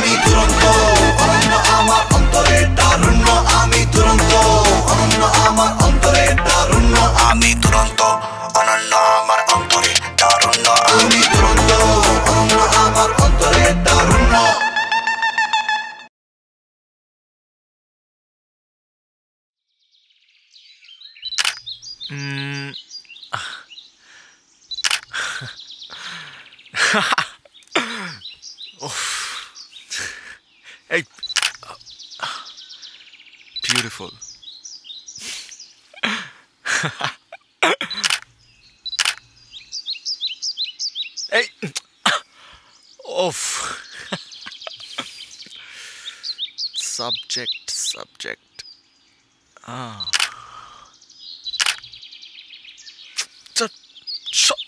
আমি দুরন্ত, অনন্য আমার অন্তরে তারুণ্য, আমি দুরন্ত, অনন্য আমার অন্তরে তারুণ্য, আমি দুরন্ত, অনন্য আমার অন্তরে তারুণ্য, আমি দুরন্ত, অনন্য আমার অন্তরে তারুণ্য। Hey, beautiful. Hey, oof. Subject. Ah. Shut.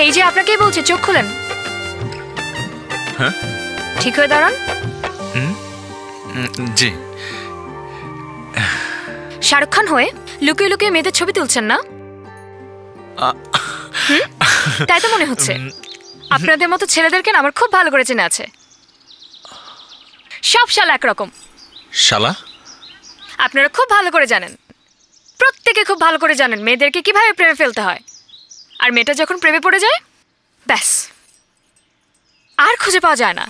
এই যে আপনাকেই বলছি, চোখ খুলেন। হ্যাঁ, ঠিক হয়ে দাঁড়ান। জি। শাহরুখ খান হয়ে লুকিয়ে লুকিয়ে মেয়েদের ছবি তুলছেন না? তাই তো মনে হচ্ছে। আপনাদের মতো ছেলেদেরকে না আমার খুব ভালো করে চেনা আছে। সব শালা একরকম। শালা? আপনারা খুব ভালো করে জানেন, প্রত্যেকে খুব ভালো করে জানেন মেয়েদেরকে কিভাবে প্রেমে ফেলতে হয়। আর মেয়েটা যখন প্রেমে পড়ে যায়, ব্যাস আর খুঁজে পাওয়া যায় না।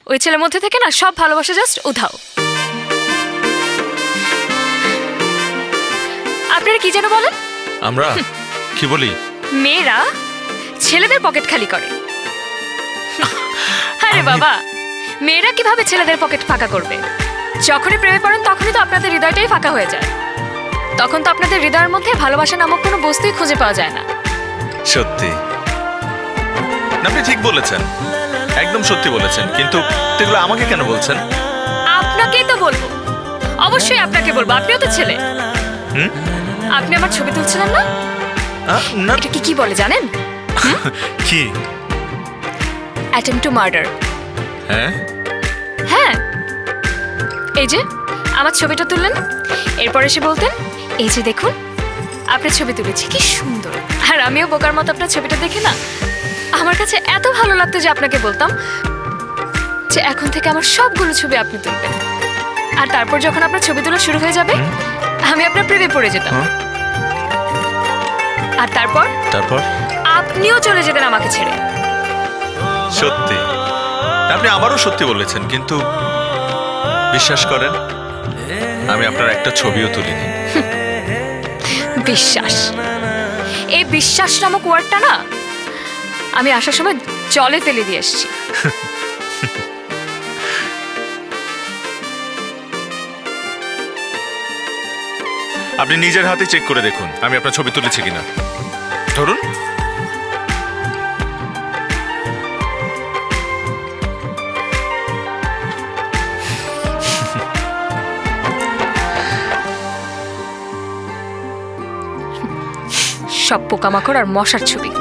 ওই ছেলের মধ্যে থেকে না সব ভালোবাসা জাস্ট উধাও। আপনারা কি যেন বলেন? আমরা কি বলি? মেয়েরা ছেলেদের পকেট খালি করে। আরে বাবা, মেয়েরা কিভাবে ছেলেদের পকেট ফাঁকা করবে? যখনই প্রেমে পড়েন তখনই তো আপনাদের হৃদয়টাই ফাঁকা হয়ে যায়। তখন তো আপনাদের হৃদয়ের মধ্যে ভালোবাসা নামক কোনো বস্তুই খুঁজে পাওয়া যায় না। সত্যি, আপনি ঠিক বলেছেন, একদম সত্যি বলেছেন। কিন্তু এগুলো আমাকে কেন বলছেন? আপনাকেই তো বলবো, অবশ্যই আপনাকে বলবো। আপনিও তো ছেলে। আপনি আমার ছবি তুলছিলেন না? এটা কি বলে জানেন? কি? Attempt to murder. হ্যাঁ হ্যাঁ, এই যে আমার ছবিটা তুললেন, এরপর এসে বলতেন এই যে দেখুন আপনার ছবি তুলেছি, কি সুন্দর। আর আমিও বোকার মতো আপনার ছবিটা দেখে না আমার কাছে এত ভালো লাগতো যে আপনাকে বলতাম যে এখন থেকে আমার সবগুলো ছবি আপনি তুলবেন। আর তারপর যখন আপনার ছবি তোলা শুরু হয়ে যাবে আমি আপনার প্রেমে পড়ে যেতাম। আর তারপর আপনিও চলে যেতেন আমাকে ছেড়ে। সত্যি, আপনি আমারও সত্যি বলেছেন। কিন্তু বিশ্বাস করেন, আমি আপনার একটা ছবিও তুলিনি। বিশ্বাস, এই বিশ্বাস নামক ওয়ার্ডটা না আমি আসার সময় জলে ফেলে দিয়ে এসেছি। আপনি নিজের হাতে চেক করে দেখুন আমি আপনার ছবি তুলেছি কিনা। ধরুন, সব পোকামাকড় আর মশার ছবি।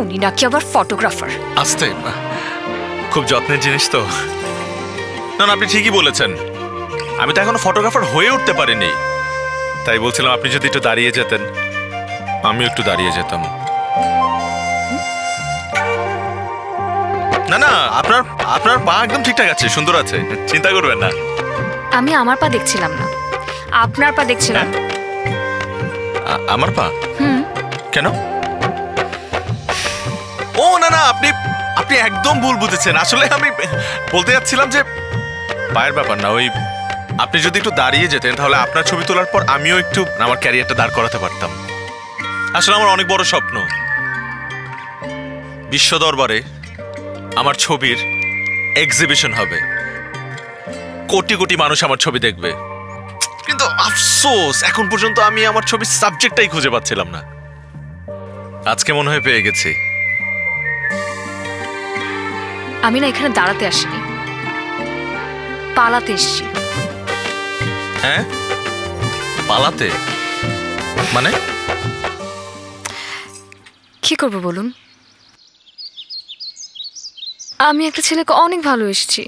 উনি নাকি আবার ফটোগ্রাফার। আস্তে, খুব যত্নের জিনিস তো। না না, আপনি ঠিকই বলেছেন, আমি তো এখনো ফটোগ্রাফার হয়ে উঠতে পারিনি। তাই বলছিলাম আপনি যদি একটু দাঁড়িয়ে যেতেন, আমিও একটু দাঁড়িয়ে যেতাম। না না, আপনার আপনার পা একদম ঠিকঠাক আছে, সুন্দর আছে, চিন্তা করবেন না। আমি আমার পা দেখছিলাম না, আপনার পা দেখছিলাম। আমার পা? কেন? ও না না, আপনি আপনি একদম ভুল বুঝেছেন। আসলে আমি বলতে যাচ্ছিলাম যে পায়ের ব্যাপার না, ওই আপনি যদি একটু দাঁড়িয়ে যেতেন তাহলে আপনার ছবি তোলার পর আমিও একটু আমার ক্যারিয়ারটা দাঁড় করাতে পারতাম। আসলে আমার অনেক বড় স্বপ্ন, বিশ্ব দরবারে আমার ছবির এক্সিবিশন হবে, কোটি কোটি মানুষ আমার ছবি দেখবে। কিন্তু আফসোস, এখন পর্যন্ত আমি আমার ছবির সাবজেক্টটাই খুঁজে পাচ্ছিলাম না। আজকে মনে হয় পেয়ে গেছি। আমি না এখানে দাঁড়াতে আসিনি, পালাতে এসেছি। হ্যাঁ, পালাতে? মানে কি করবো বলুন? আমি একটা ছেলেকে অনেক ভালোবেসেছি,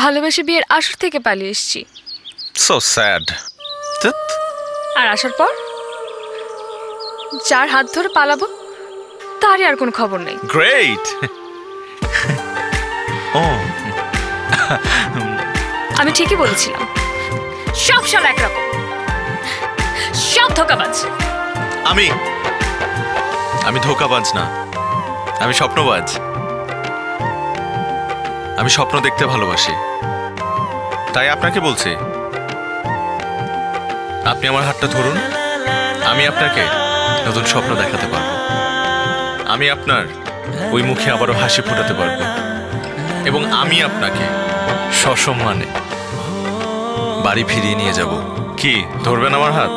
ভালোবেসে বিয়ের আসর থেকে পালিয়ে এসেছি। So sad. আর আসার পর যার হাত ধরে পালাবো তারই আর কোনো খবর নেই। গ্রেট। ও, আমি ঠিকই বলেছিলাম, সব সব একরকম, সব ধোঁকাবাজ। আমি ধোঁকাবাজ না, আমি স্বপ্নবাজ। আমি স্বপ্ন দেখতে ভালোবাসি, তাই আপনাকে বলছি আপনি আমার হাতটা ধরুন, আমি আপনাকে নতুন স্বপ্ন দেখাতে পারবো। আমি আপনার ওই মুখে আবারও হাসি ফোটাতে পারবো, এবং আমি আপনাকে সসম্মানে বাড়ি ফিরিয়ে নিয়ে যাব। কি ধরবেন আমার হাত?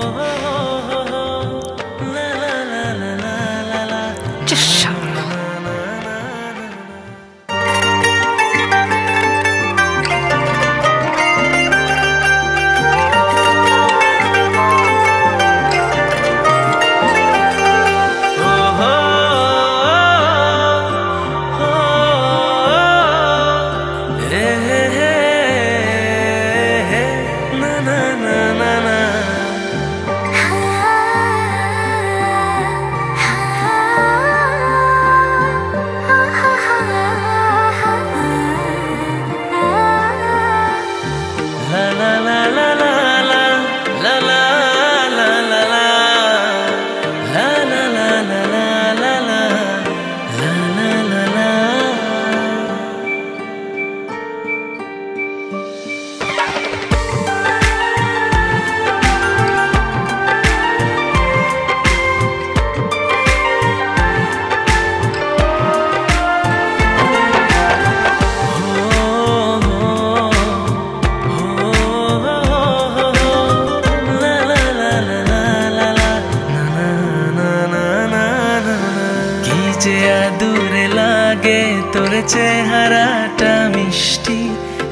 চেহারাটা মিষ্টি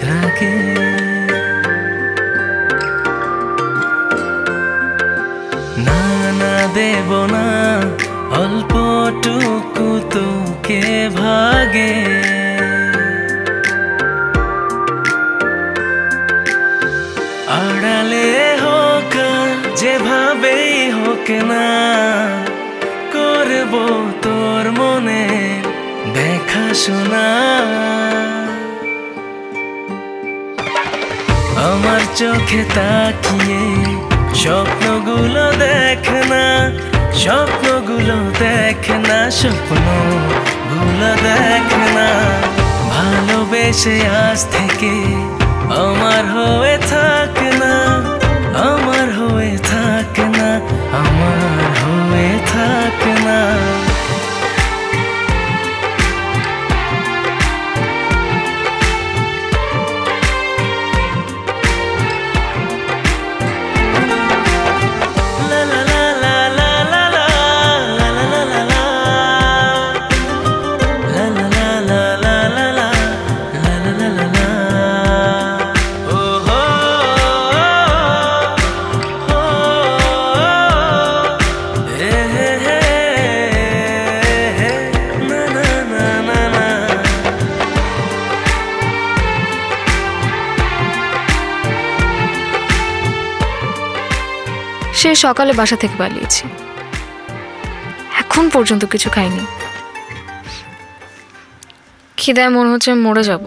রাগে, না না দেব না অল্পটুকু তোকে ভাগে। আড়ালে হোক যেভাবেই হোক না, করব তোর মনে দেখাশোনা। আমার চোখে তাকিয়ে স্বপ্নগুলো দেখ না, স্বপ্নগুলো দেখ না, স্বপ্নগুলো দেখ না। ভালোবেসে আজ থেকে আমার হয়ে থাক না, আমার হয়ে থাক না, আমার হয়ে থাক না। সে সকালে বাসা থেকে পালিয়েছি, এখন পর্যন্ত কিছু খাইনি। খিদায় মনে হচ্ছে আমি মরে যাব।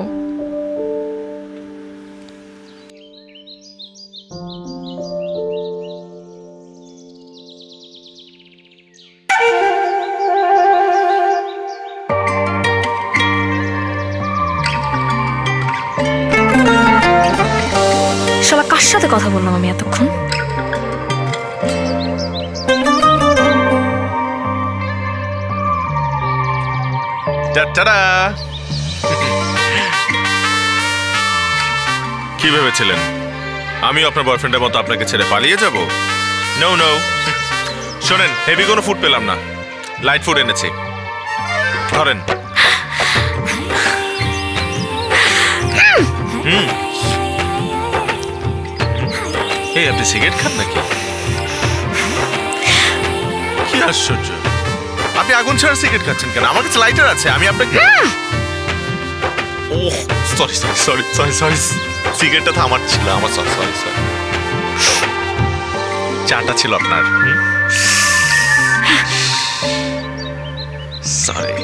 শালা কার সাথে কথা বললাম আমি এতক্ষণ? কি ভেবেছিলেন আমি আপনার বয়ফ্রেন্ডের মতো আপনাকে ছেড়ে পালিয়ে যাব? No no. শোনেন, হেভি কোনো ফুড পেলাম না, লাইট ফুড এনেছি, ধরেন। এই আপনি সিগারেট খান নাকি? কি আশ্চর্য, আপনি আগুন ছাড়া সিগারেট খাচ্ছেন কেন? আমার কাছে লাইটার আছে, আমি আপনাকে। Oh sorry sorry sorry sorry sorry, সিগারেটটা তো আমার ছিল, আমার সরি সরি সরি। চাটা ছিল আপনার। সরি।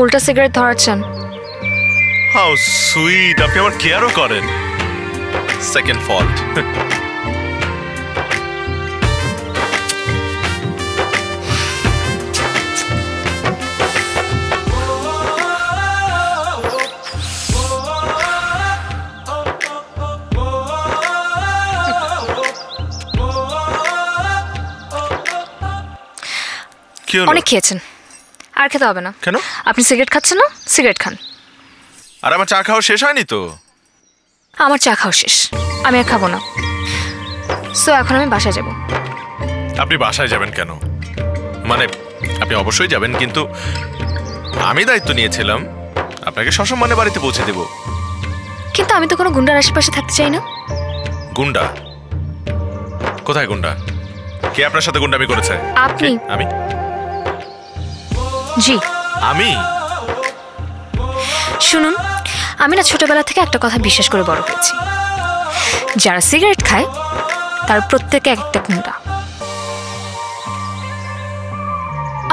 উল্টা সিগারেট ধরাচ্ছেন। হাউ সুইট, আপনি আমার কেয়ারও করেন। Second fault. অনেক খেয়েছেন, আর খেতে হবে না। কেন? আপনি সিগারেট খাচ্ছেন না, সিগারেট খান। আর আমার চা খাওয়া শেষ হয়নি তো? আমার চা খাওয়া শেষ, আমি আর খাবো না। সো এখন আমি বাসায় যাব। আপনি বাসায় যাবেন কেন? মানে আপনি অবশ্যই যাবেন, কিন্তু আমি দায়িত্ব নিয়েছিলাম আপনাকে সসম্মানে বাড়িতে পৌঁছে দেব। কিন্তু আমি তো কোনো গুন্ডার আশেপাশে থাকতে চাই না। গুন্ডা? কোথায় গুন্ডা? কে আপনার সাথে গুন্ডামি করেছে? আপনি। আমি? জি আমি? শুনুন, আমি না ছোটবেলা থেকে একটা কথা বিশ্বাস করে বড় হয়েছি, যারা সিগারেট খায় তার প্রত্যেকে এক একটা গুন্ডা।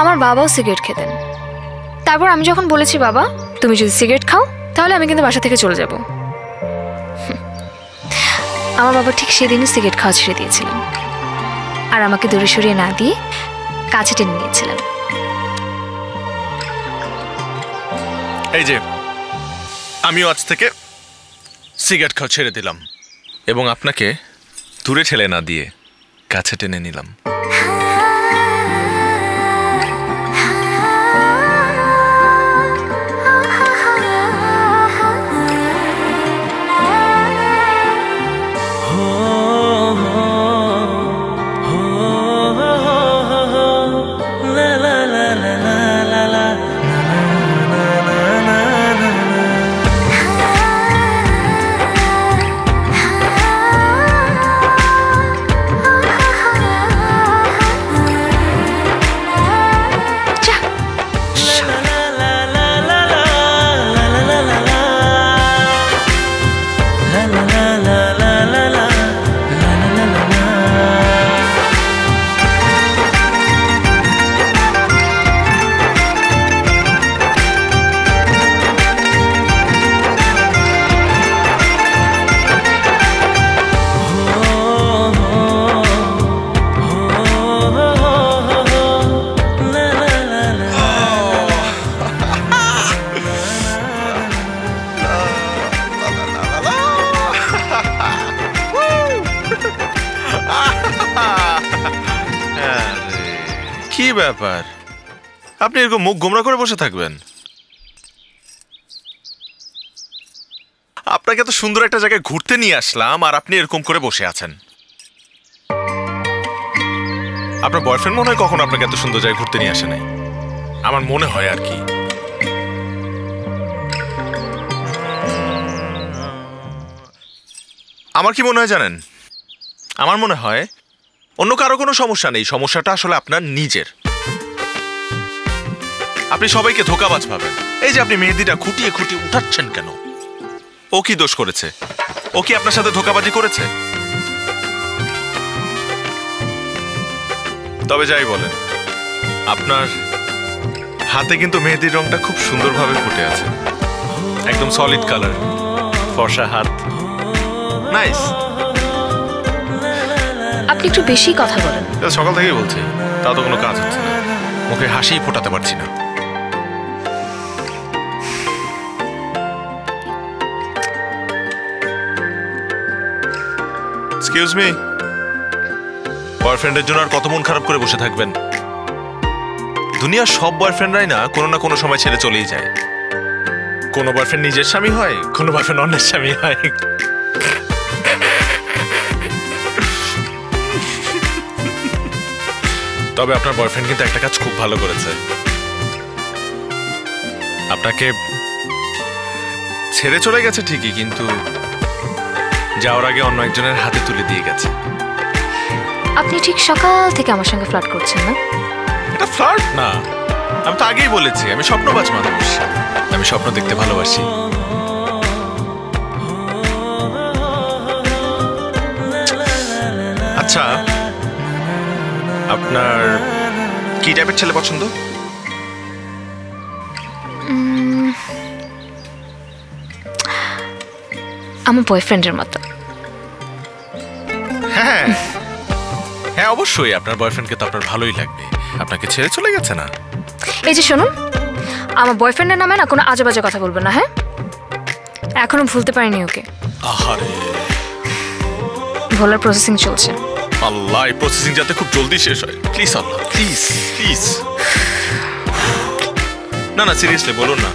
আমার বাবাও সিগারেট খেতেন, তারপর আমি যখন বলেছি বাবা তুমি যদি সিগারেট খাও তাহলে আমি কিন্তু বাসা থেকে চলে যাব, আমার বাবা ঠিক সেদিনই সিগারেট খাওয়া ছেড়ে দিয়েছিলেন, আর আমাকে দূরে সরিয়ে না দিয়ে কাছে টেনে নিয়েছিলেন। এই যে আমিও আজ থেকে সিগারেট খাওয়া ছেড়ে দিলাম এবং আপনাকে দূরে ঠেলে না দিয়ে কাছে টেনে নিলাম। কি ব্যাপার, আপনি এরকম মুখ গোমরা করে বসে থাকবেন? আপনাকে এত সুন্দর একটা জায়গায় ঘুরতে নিয়ে আসলাম আর আপনি এরকম করে বসে আছেন। আপনার বয়ফ্রেন্ড মনে হয় কখনো আপনাকে এত সুন্দর জায়গায় ঘুরতে নিয়ে আসে নাই, আমার মনে হয় আর কি। আমার কি মনে হয় জানেন? আমার মনে হয় অন্য কারো কোনো সমস্যা নেই, সমস্যাটা আসলে আপনার নিজের। আপনি সবাইকে ধোঁকাবাজ ভাবেন। এই যে আপনি মেহেদিটা খুঁটিয়ে খুঁটিয়ে উঠাচ্ছেন কেন? ও কি দোষ করেছে? ও কি আপনার সাথে ধোঁকাবাজি করেছে? তবে যাই বলেন, আপনার হাতে কিন্তু মেহেদির রংটা খুব সুন্দরভাবে ফুটে আছে, একদম সলিড কালার, ফর্সা হাত, নাইস। আপনি একটু বেশি কথা বলেন। সকাল থেকেই বলছি, তা তো কোনো কাজ হচ্ছে না, মুখে হাসিই ফোটাতে পারছি না। এক্সকিউজ মি, বয়ফ্রেন্ডের জন্য আর কত মন খারাপ করে বসে থাকবেন? দুনিয়ার সব বয়ফ্রেন্ডরাই না কোনো সময় ছেড়ে চলেই যায়। কোনো বয়ফ্রেন্ড নিজের স্বামী হয়, কোনো বয়ফ্রেন্ড অন্যের স্বামী হয়। তবে আপনার বয়ফ্রেন্ড কিন্তু একটা কাজ খুব ভালো করেছে, আপনাকে ছেড়ে চলে গেছে ঠিকই, কিন্তু যাওয়ার আগে অন্য একজনের হাতে তুলে দিয়ে গেছে। আপনি ঠিক সকাল থেকে আমার সঙ্গে ফ্লার্ট করছেন না? এটা ফ্লার্ট না, আমি তো আগেই বলেছি আমি স্বপ্নবাজ মানুষ, আমি স্বপ্ন দেখতে ভালোবাসি। আচ্ছা, আপনার কি টাইপের ছেলে পছন্দ? আমার বয়ফ্রেন্ডের মতো। হ্যাঁ হ্যাঁ, অবশ্যই আপনার বয়ফ্রেন্ডকে তো আপনার ভালোই লাগবে, আপনাকে ছেড়ে চলে গেছে না। এই যে শুনুন, আমার বয়ফ্রেন্ডের নামে না কোনো আজে বাজে কথা বলবেন না, হ্যাঁ? এখনো ভুলতে পারিনি ওকে। আহারে, ভোলার প্রসেসিং চলছে। আল্লাহ, এই প্রসেসিং যাতে খুব জলদি শেষ হয়, প্লিজ আল্লাহ, প্লিজ প্লিজ। না না, সিরিয়াসলি বলুন না,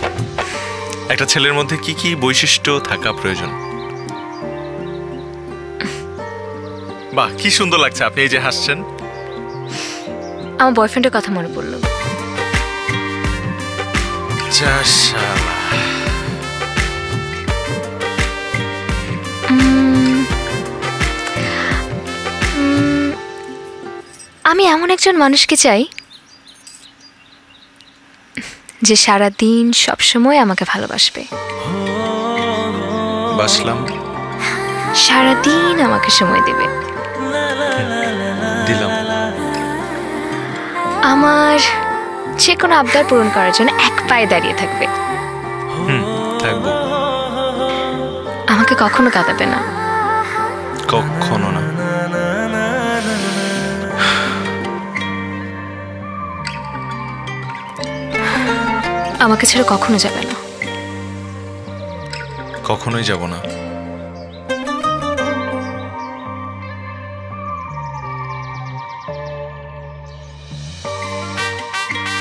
একটা ছেলের মধ্যে কি কি বৈশিষ্ট্য থাকা প্রয়োজন? বাহ, কি সুন্দর লাগছে আপনি এই যে হাসছেন। আমার বয়ফ্রেন্ডের কথা মনে পড়লো। আমি এমন একজন মানুষকে চাই যে সারাদিন সবসময় আমাকে ভালোবাসবে, বাসলাম, সারাদিন আমাকে সময় দেবে, দিলাম, আমার যে কোনো আবদার পূরণ করার জন্য এক পায়ে দাঁড়িয়ে থাকবে, থাকবো, আমাকে কখনো কাঁদাবে না, কখনো না। আমাকে ছেড়ে কখনো যাবে না, কখনোই যাব না।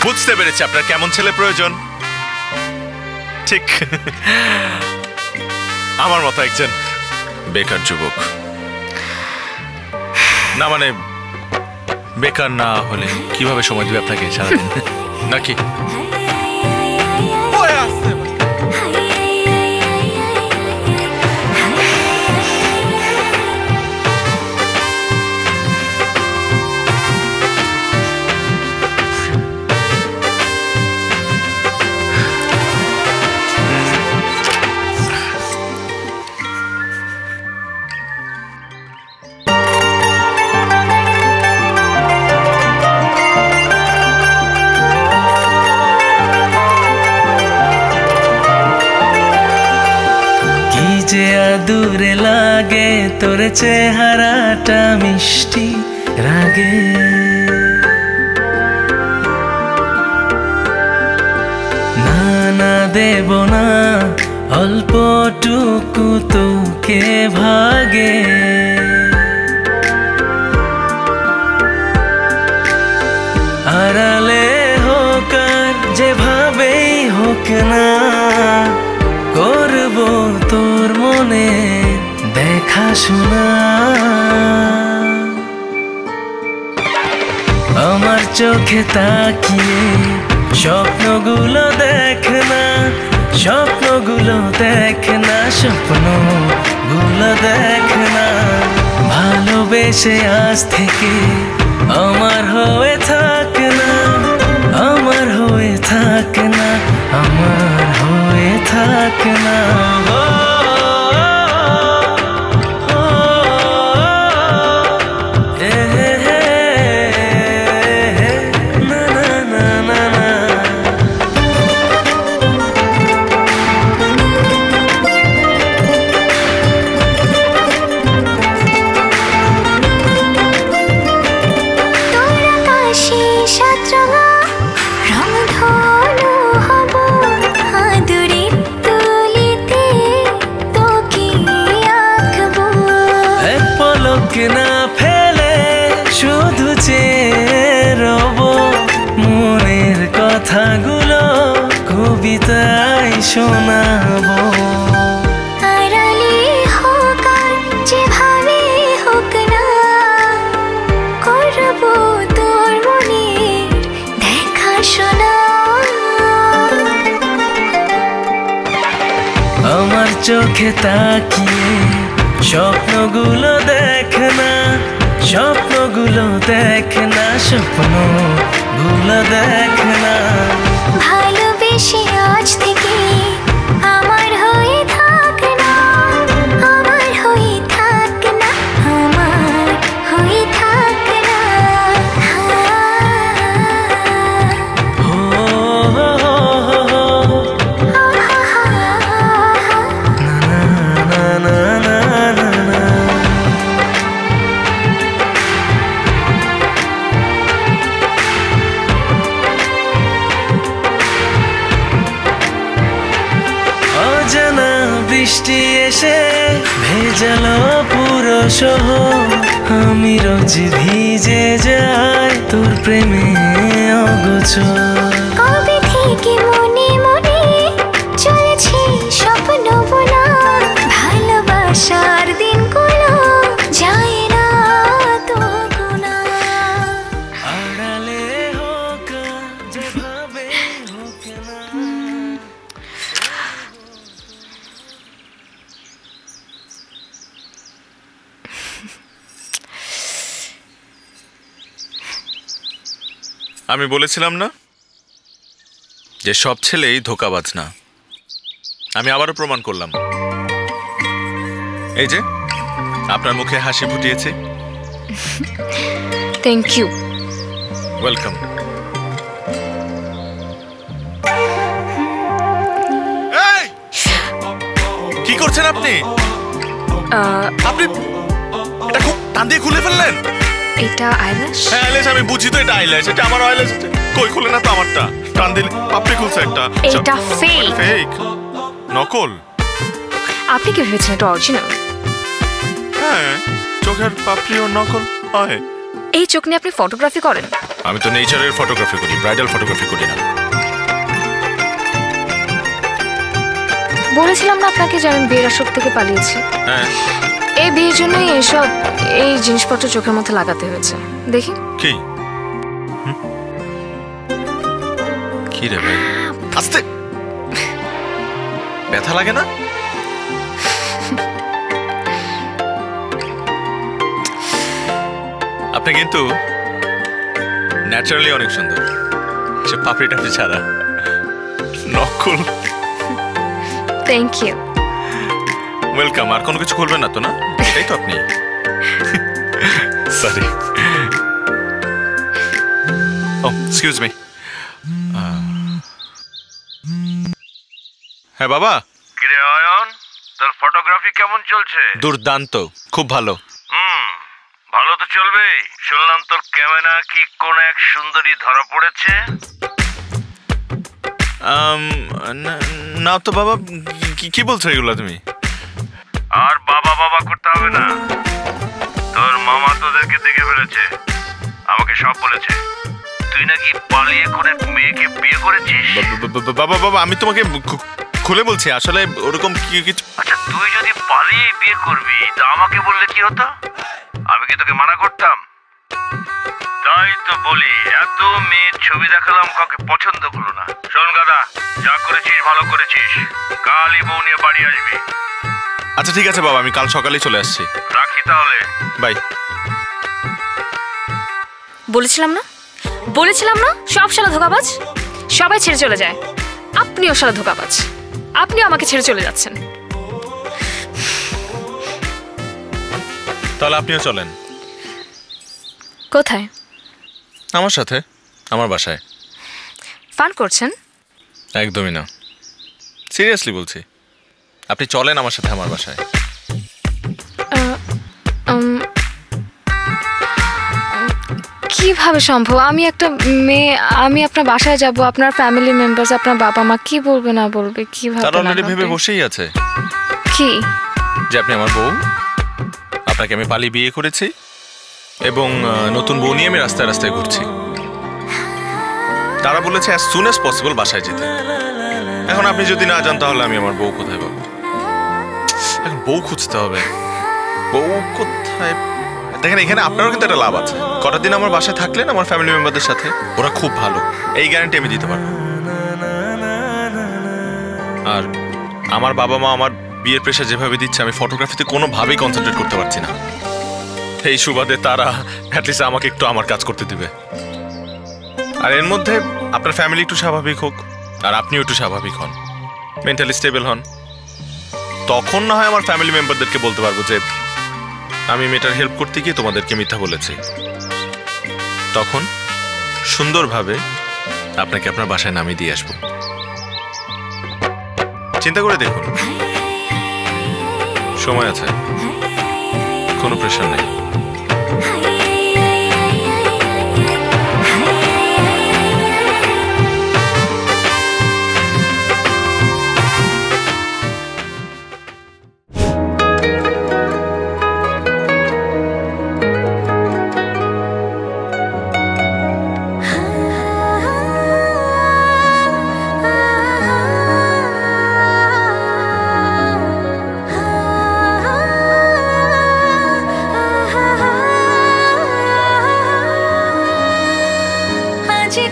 বুঝতে পেরেছি আপনার কেমন ছেলে প্রয়োজন, ঠিক আমার মতো একজন বেকার যুবক। না মানে বেকার না হলে কিভাবে সময় দিবে আপনাকে সারাদিন, নাকি? যে আদুরে লাগে তোর চেহারাটা মিষ্টি রাগে, না না দেব না অল্পটুকু তোকে ভাগে, আড়ালে হোক আর যেভাবেই হোক না, করব তোর মনে দেখাশোনা। আমার চোখে তাকিয়ে স্বপ্নগুলো দেখ না, স্বপ্নগুলো দেখ না, স্বপ্নগুলো দেখ না, ভালোবেসে আজ থেকে আমার হয়ে থাক না, আমার হয়ে থাক না, আমার হয়ে থাক না। না ফেলে শুধু চেয়ে রব, মনের কথাগুলো কবিতায় শোনাবো। আড়ালে হোক আর যেভাবে হোক না, করবো তোর মনের দেখাশোনা। আমার চোখে তাকিয়ে স্বপ্নগুলো দেখ না, স্বপ্নগুলো দেখ না, স্বপ্নগুলো দেখ না। ভালোবেসে আজ থেকে আমার হয়ে থাক না, আমার হয়ে থাক না, আমার হয়ে থাক না। বৃষ্টি এসে ভেজালো পুরো শহর, আমি রোজ ভিজে যাই তোর প্রেমে অগোচর। কবে থেকে মনে মনে চলেছে স্বপ্ন বোনা, ভালোবাসার দিনগুলো যায় না তো গোনা। আড়ালে হোক যেভাবে হোক না। আমি বলেছিলাম না যে সব ছেলেই ধোঁকাবাজ না, আমি আবারও প্রমাণ করলাম। এই যে আপনার মুখে হাসি ফুটিয়েছে। Thank you. ওয়েলকাম। কি করছেন আপনি? আপনি এটা খুব টান দিয়ে খুলে ফেললেন। এটা আইল্যাশ? হ্যাঁ আইল্যাশ, আমি বুঝি তো এটা আইল্যাশ, এটা আমার আইল্যাশ। কই খুলে না তো আমারটা, টান দিলে পাপড়ি খুলছে একটা। এটা ফেক। ফেক? নকল? আপনি কি ভেবেছেন এটা অরিজিনাল? হ্যাঁ, চোখের পাপড়িও নকল হয়। এই চোখ নিয়ে আপনি ফটোগ্রাফি করেন? আমি তো নেচারের ফটোগ্রাফি করি, ব্রাইডাল ফটোগ্রাফি করি না। বলেছিলাম না আপনাকে যে আমি বিয়ের আসর থেকে পালিয়েছি। হ্যাঁ। এই বিয়ের জন্যই এই জিনিসপত্র চোখের মধ্যে লাগাতে হয়েছে। দেখি। কি? কি রে ভাই? আস্তে। ব্যথা লাগে না? আপনি কিন্তু ন্যাচারালি অনেক সুন্দর, সে পাপড়ি টাপড়ি ছাড়া। নকল। Thank you. ওয়েলকাম। আর কোনো কিছু খুলবেন না তো? না, এটাই তো আপনি। সরি। ও এক্সকিউজ মি। হ্যাঁ বাবা। কিরে অয়ন, তোর ফটোগ্রাফি কেমন চলছে? দুর্দান্ত, খুব ভালো। ভালো তো চলবেই। শুনলাম তোর ক্যামেরা কি কোন এক সুন্দরী ধরা পড়েছে? না তো বাবা, কি বলছো এগুলো তুমি? আর বাবা বাবা করতে হবে না, তোর মামা তোদেরকে দেখে ফেলেছে, আমাকে সব বলেছে। তুই নাকি পালিয়ে কোন এক মেয়েকে বিয়ে করেছিস। বাবা বাবা, আমি তোমাকে খুলে বলছি, আসলে ওরকম কিছু। আচ্ছা, তুই যদি পালিয়ে বিয়ে করবি তা আমাকে বললে কি হতো? আমি কি তোকে মানা করতাম? তাই তো বলি, এত মেয়ের ছবি দেখালাম, কাউকে পছন্দ করলো না। শোন গাদা, যা করেছিস ভালো করেছিস, কালই বউ নিয়ে বাড়ি আসবি। আচ্ছা ঠিক আছে বাবা, আমি কাল সকালেই চলে আসছি। রাখি তাহলে, বাই। বলেছিলাম না সব শালা ধোঁকাবাজ, সবাই ছেড়ে চলে যায়। আপনিও সারা ধোঁকাবাজ, আপনিও আমাকে ছেড়ে চলে যাচ্ছেন। তাহলে আপনিও চলেন। কোথায়? আমার সাথে, আমার বাসায়। ফান করছেন? একদমই না, সিরিয়াসলি বলছি। আপনি চলেন আমার সাথে আমার বাসায়। কিভাবে সম্ভব? আমি একটা মেয়ে, আমি আপনার বাসায় যাব, আপনার ফ্যামিলি মেম্বার্স, আপনার বাবা মা কি বলবে না বলবে, কিভাবে? তারা অলরেডি ভেবে বসেই আছে কি যে আপনি আমার বউ, আপনাকে আমি পালিয়ে বিয়ে করেছি এবং নতুন বউ নিয়ে আমি রাস্তায় রাস্তায় ঘুরছি। তারা বলেছে অ্যাজ সুন অ্যাজ পসিবল বাসায় যেতে। এখন আপনি যদি না যান তাহলে আমি আমার বউ কোথায় পাবো? এখন বউ খুঁজতে হবে। বউ কোথায়? দেখেন, এখানে আপনারও কিন্তু একটা লাভ আছে। কটা দিন আমার বাসায় থাকলেন আমার ফ্যামিলি মেম্বারদের সাথে, ওরা খুব ভালো, এই গ্যারান্টি আমি দিতে পারবো। আর আমার বাবা মা আমার বিয়ের প্রেশার যেভাবে দিচ্ছে, আমি ফটোগ্রাফিতে কোনোভাবেই কনসেন্ট্রেট করতে পারছি না। এই সুবাদে তারা অ্যাটলিস্ট আমাকে একটু আমার কাজ করতে দিবে। আর এর মধ্যে আপনার ফ্যামিলি একটু স্বাভাবিক হোক, আর আপনিও একটু স্বাভাবিক হন, মেন্টালি স্টেবল হন। তখন না হয় আমার ফ্যামিলি মেম্বারদেরকে বলতে পারবো যে আমি মেয়েটার হেল্প করতে গিয়ে তোমাদেরকে মিথ্যা বলেছি। তখন সুন্দরভাবে আপনাকে আপনার বাসায় নামিয়ে দিয়ে আসবো। চিন্তা করে দেখুন, সময় আছে, কোনো প্রেশার নেই।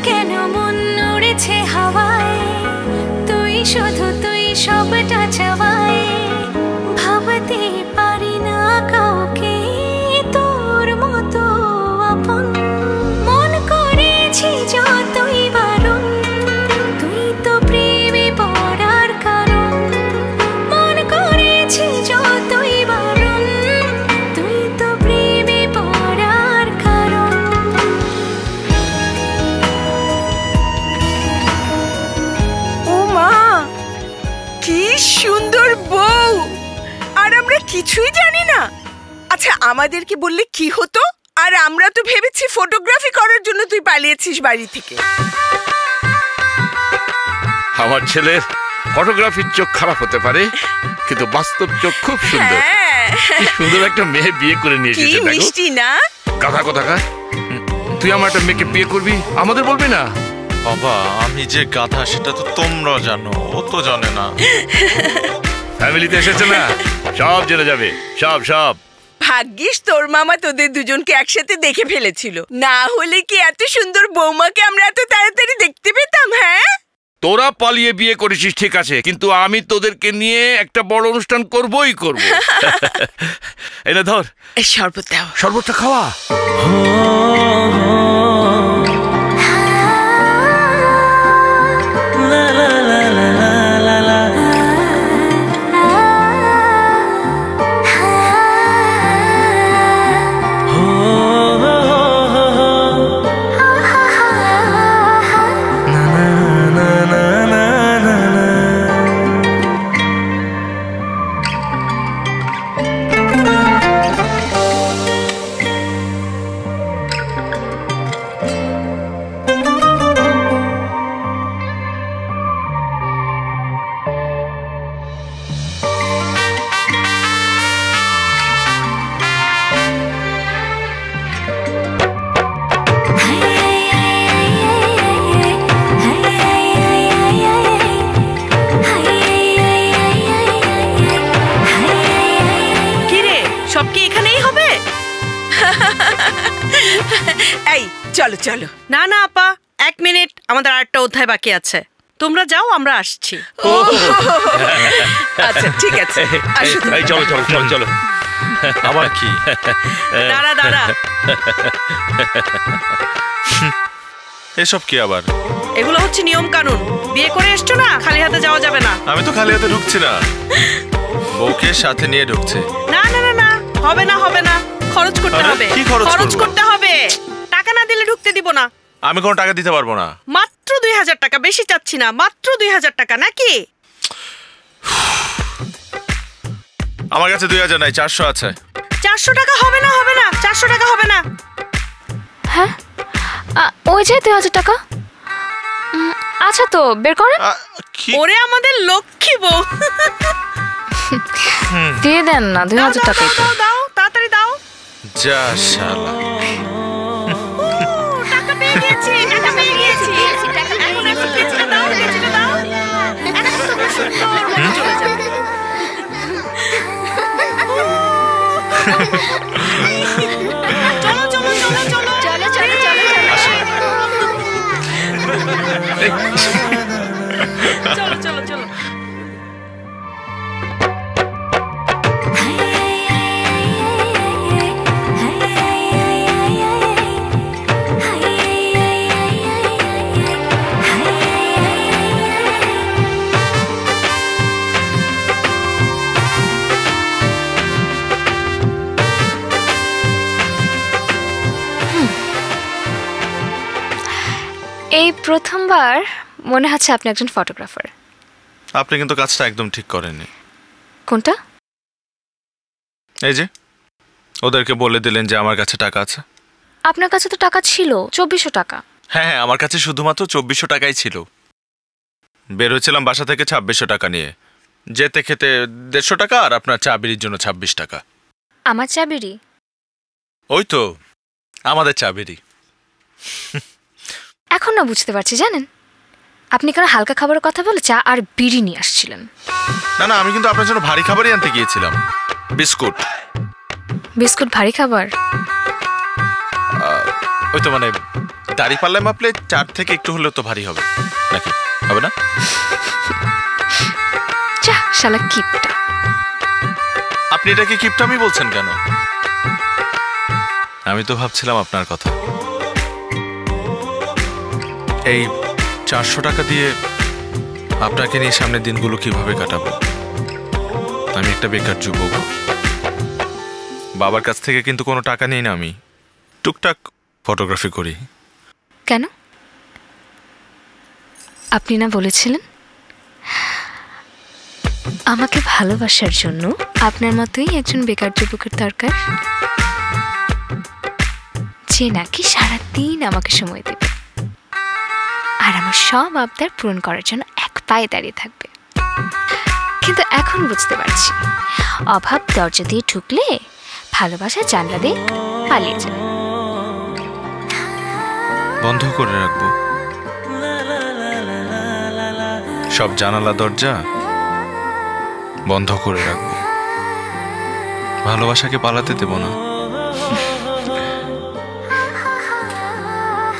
কেন মন উড়েছে হাওয়ায়, তুই শুধু তুই সবটা চাওয়ায়, ভাবতে পারি না কাউকে তোর মতো আপন। মন করেছি যতই বারণ, তুই তো প্রেমে পড়ার কারণ। মন করেছি যতই বারণ, তুই তো প্রেমে পড়ার কারণ। কি সুন্দর বউ, আর আমরা কিছুই জানি না। আচ্ছা, আমাদেরকে বললে কি হতো? আর আমরা তো ভেবেছি ফটোগ্রাফি করার জন্য তুই পালিয়েছিস বাড়ি থেকে। আমার ছেলের ফটোগ্রাফির চোখ খারাপ হতে পারে, কিন্তু বাস্তব চোখ খুব সুন্দর। কি সুন্দর একটা মেয়ে বিয়ে করে নিয়ে কি এসেছে, দেখো। মিষ্টি না? কথা কোথাকার, তুই আমার একটা মেয়েকে বিয়ে করবি, আমাদের বলবি না? বাবা, আমি যে গাধা সেটা তো তোমরা জানো, ও তো জানে না। ফ্যামিলিতে এসেছে না, সব জেনে যাবে, সব সব। ভাগ্যিস তোর মামা তোদের দুজনকে একসাথে দেখে ফেলেছিল, না হলে কি এত সুন্দর বৌমাকে আমরা এত তাড়াতাড়ি দেখতে পেতাম? হ্যাঁ, তোরা পালিয়ে বিয়ে করেছিস ঠিক আছে, কিন্তু আমি তোদেরকে নিয়ে একটা বড় অনুষ্ঠান করবই করব। এনে ধর শরবত দাও। শরবতটা খাওয়া। এই চলো চলো। না না আপা, 1 মিনিট, আমাদের আরেকটা অধ্যায় বাকি আছে। তোমরা যাও, আমরা আসছি। আচ্ছা ঠিক আছে, আসো। এই চলো চলো চলো চলো। আবার কি? দাঁড়া দাঁড়া, এসব কি আবার? এগুলো হচ্ছে নিয়ম কানুন। বিয়ে করে এসছো না, খালি হাতে যাওয়া যাবে না। আমি তো খালি হাতে ঢুকছি না, বউকে সাথে নিয়ে ঢুকছে। না না না না, হবে না হবে না, খরচ করতে হবে। কি খরচ খরচ করব? করতে হবে, টাকা না দিলে ঢুকতে দিব না। আমি কোনো টাকা দিতে পারবো না। মাত্র 2000 টাকা, বেশি চাচ্ছি না, মাত্র 2000 টাকা। নাকি আমার কাছে 2000 নাই, 400 আছে। 400 টাকা হবে না, হবে না, 400 টাকা হবে না। হ্যাঁ ওই যে 2000 টাকা। আচ্ছা তো বের করেন। কি ওরে আমাদের লক্ষ্মী বউ, দিয়ে দেন না 2000 টাকা। দাও দাও, তাড়াতাড়ি দাও। যা শালা, টাকা পেয়ে গেছি, টাকা পেয়ে গেছি। এখন একটু কেচিটা দাও, কেচিটা দাও। এখন তোমরা সুন্দর মতো চলে যাবে। চলো চলো চলো চলো চলো চলো চলো চলো চলো চলো। এই প্রথমবার মনে হচ্ছে আপনি একজন ফটোগ্রাফার। আপনি কিন্তু কাজটা একদম ঠিক করেননি। কোনটা? এই যে ওদেরকে বলে দিলেন যে আমার কাছে টাকা আছে। আপনার কাছে তো টাকা ছিল 2400 টাকা। হ্যাঁ হ্যাঁ, আমার কাছে শুধুমাত্র 2400 টাকাই ছিল। বের হয়েছিলাম বাসা থেকে 2600 টাকা নিয়ে, যেতে খেতে 150 টাকা, আর আপনার চা বিড়ির জন্য 26 টাকা। আমার চা বিড়ি? ওই তো আমাদের চা বিড়ি। এখন না বুঝতে পারছি, জানেন আপনি কেন হালকা খাবারের কথা বলে চা আর বিড়ি নিয়ে আসছিলেন। না না, আমি কিন্তু আপনার জন্য ভারী খাবারই আনতে গিয়েছিলাম। বিস্কুট। বিস্কুট ভারী খাবার? ওই তো মানে দাড়ি পাল্লায় মাপলে 4 থেকে একটু হলেও তো ভারী হবে নাকি? হবে না? চা শালা কিপটা। আপনি এটাকে কিপটামি বলছেন কেন? আমি তো ভাবছিলাম আপনার কথা। এই 400 টাকা দিয়ে আপনাকে নিয়ে সামনের দিনগুলো কিভাবে কাটাবো। আমি একটা বেকার যুবক, বাবার কাছ থেকে কিন্তু কোনো টাকা নেই না। আমি টুকটাক ফটোগ্রাফি করি। কেন? আপনি না বলেছিলেন আমাকে ভালোবাসার জন্য আপনার মতোই একজন বেকার যুবকের দরকার, যে নাকি সারাদিন আমাকে সময় দেবে আর আমার সব আবদার পূরণ করার জন্য এক পায়ে দাঁড়িয়ে থাকবে। কিন্তু এখন বুঝতে পারছি অভাব দরজা দিয়ে ঢুকলে ভালোবাসা জানলা দিয়ে পালিয়ে যাবে। বন্ধ করে রাখবো সব জানালা দরজা, বন্ধ করে রাখবো। ভালোবাসাকে পালাতে দেব না।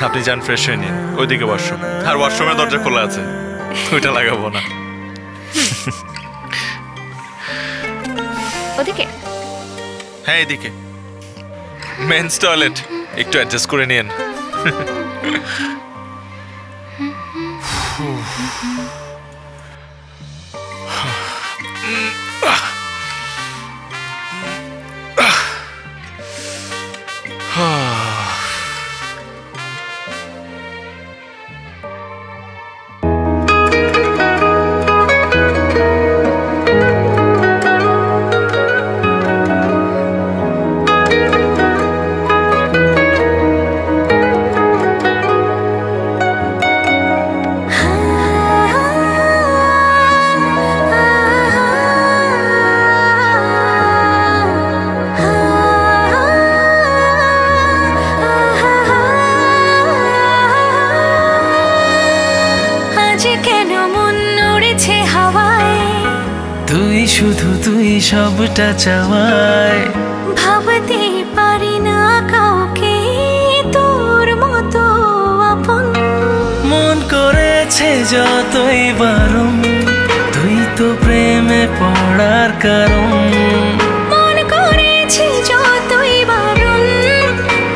আপনি যান, ফ্রেশ হয়ে নিন। ওইদিকে ওয়াশরুম, আর ওয়াশরুমের দরজা খোলা আছে, ওইটা লাগাবো না। ওদিকে? হ্যাঁ এদিকে, মেন্স টয়লেট, একটু অ্যাডজাস্ট করে নিন। শুধু তুই সবটা চাওয়ায় ভাবতে পারি না কাউকে তোর মতো আপন। মন করেছে যতই বারণ, তুই তো প্রেমে পড়ার কারণ। মন করেছে যতই বারণ,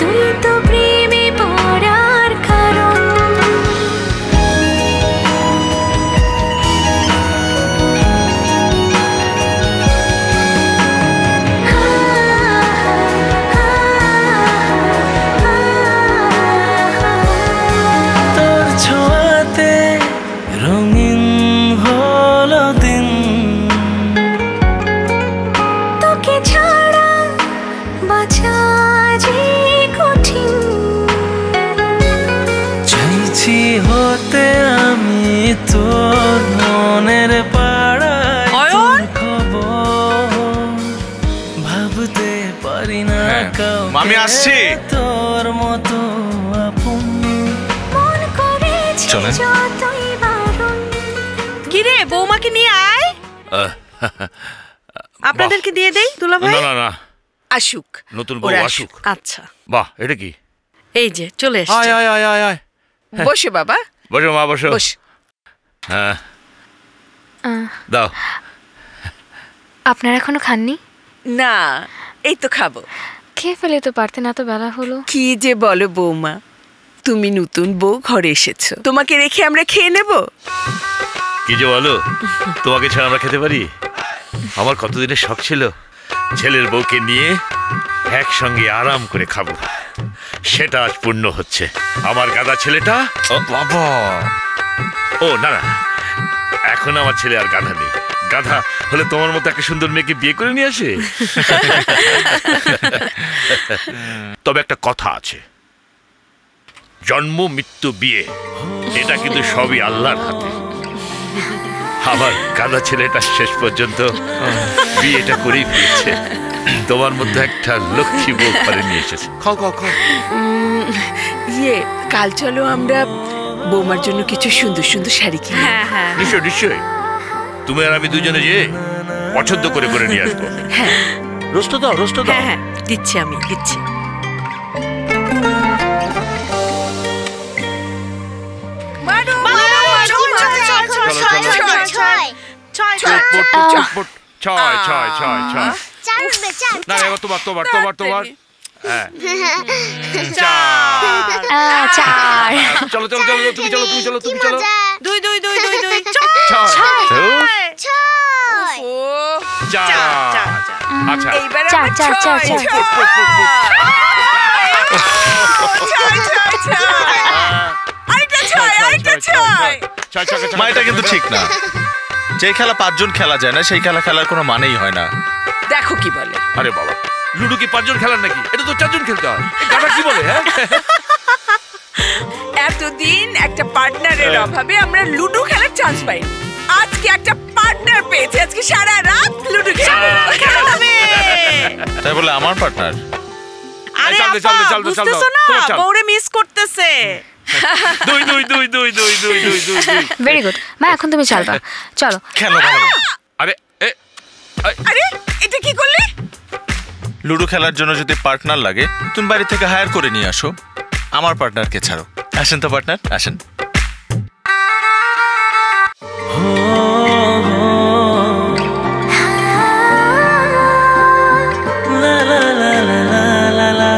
তুই তো প্রেমে পড়ার কারণ। মনের পাড়ায় অয়ন? তোর খবর ভাবতে পারি না হ্যাঁ, কাউকে মামি আসছি। তোর মতো আপন। মন করেছে চলেন। যতই বারণ কি রে বৌমাকে নিয়ে আয়, আপনাদেরকে দিয়ে দেই দুলা ভাই। না না না, আসুক, নতুন বউ ওরা আসুক। আচ্ছা বাহ, এটা কি? এই যে চলে আয় এসেছে। আয় আয় আয় আয়, বসে বাবা, বসো মা বসো। বস। হ্যাঁ দাও। আপনারা এখনো খাননি? না, এই তো খাবো। খেয়ে ফেলে তো পারতেন, এত বেলা হলো। কি যে বলো বৌমা, তুমি নতুন বউ ঘরে এসেছো, তোমাকে রেখে আমরা খেয়ে নেব? কি যে বলো, তোমাকে ছাড়া আমরা খেতে পারি? আমার কতদিনের শখ ছিল ছেলের বউকে নিয়ে একসঙ্গে আরাম করে খাবো, সেটা আজ পূর্ণ হচ্ছে। আমার গাদা ছেলেটা, ও বাবা, ও না না, এখন আমার ছেলে আর গাধা নেই। গাধা হলে তোমার মতো একটা সুন্দর মেয়েকে বিয়ে করে নিয়ে আসে। তবে একটা কথা আছে, জন্ম মৃত্যু বিয়ে এটা কিন্তু সবই আল্লাহর হাতে। আমার গাধা ছেলেটা শেষ পর্যন্ত বিয়েটা করেই ফিরেছে। তোমার মধ্যে একটা লক্ষ্মী বউ ঘরে নিয়ে এসেছে। খাও খাও খাও। কাল চলো আমরা বৌমার জন্য কিছু সুন্দর সুন্দর শাড়ি কিনি। হ্যাঁ হ্যাঁ নিশ্চয় নিশ্চয়, তুমি আর আমি দুজনে যে পছন্দ করে করে নিয়ে আসবো। রোস্ট দাও, রোস্ট দাও। হ্যাঁ হ্যাঁ দিচ্ছি, আমি দিচ্ছি। চটপট ছয় ছয় ছয় ছয়। না এবার তোমার তোমার তোমার তোমার। হ্যাঁ চার। চলো চলো চলো, তুমি চলো তুমি চলো তুমি চলো। দুই দুই দুই দুই দুই ছয় ও চার। আচ্ছা এইবার চার, আমরা চার, চার, ছয়, চার। ছয়। ছয়, ছয়, ছয়। আরেকটা ছয়, আরেকটা ছয়। ছয় ছয় মা এটা কিন্তু ঠিক না। যে খেলা 5 জন খেলা যায় না, সেই খেলা খেলার কোনো মানেই হয় না। দেখো কি বলে। আরে বাবা, লুডো কি 5 জন খেলার নাকি? এটা তো 4 জন খেলতে হয়। গাধা কি বলে? হ্যাঁ এতদিন একটা পার্টনারের অভাবে আমরা লুডো খেলার চান্স পাইনি, আজকে একটা পার্টনার পেয়েছি, আজকে সারা রাত লুডো খেলবো। তাই বলে আমার পার্টনার। আরে চল দে, আপা, চল দে, চল দে, চল দে। বুঝতেছো না তোমার চল। বউরে মিস করতেছে। দুই দুই দুই দুই দুই দুই দুই দুই দুই। ভেরি গুড মা, এখন তুমি চালবা, চলো। খেলো ভালো। আরে এ আরে এটা কি করলে? লুডো খেলার জন্য যদি পার্টনার লাগে, তুমি বাড়ি থেকে হায়ার করে নিয়ে আসো। আমার পার্টনারকে ছাড়ো। আসেন তো পার্টনার, আসেন। লা লা লা লা লা লা লা।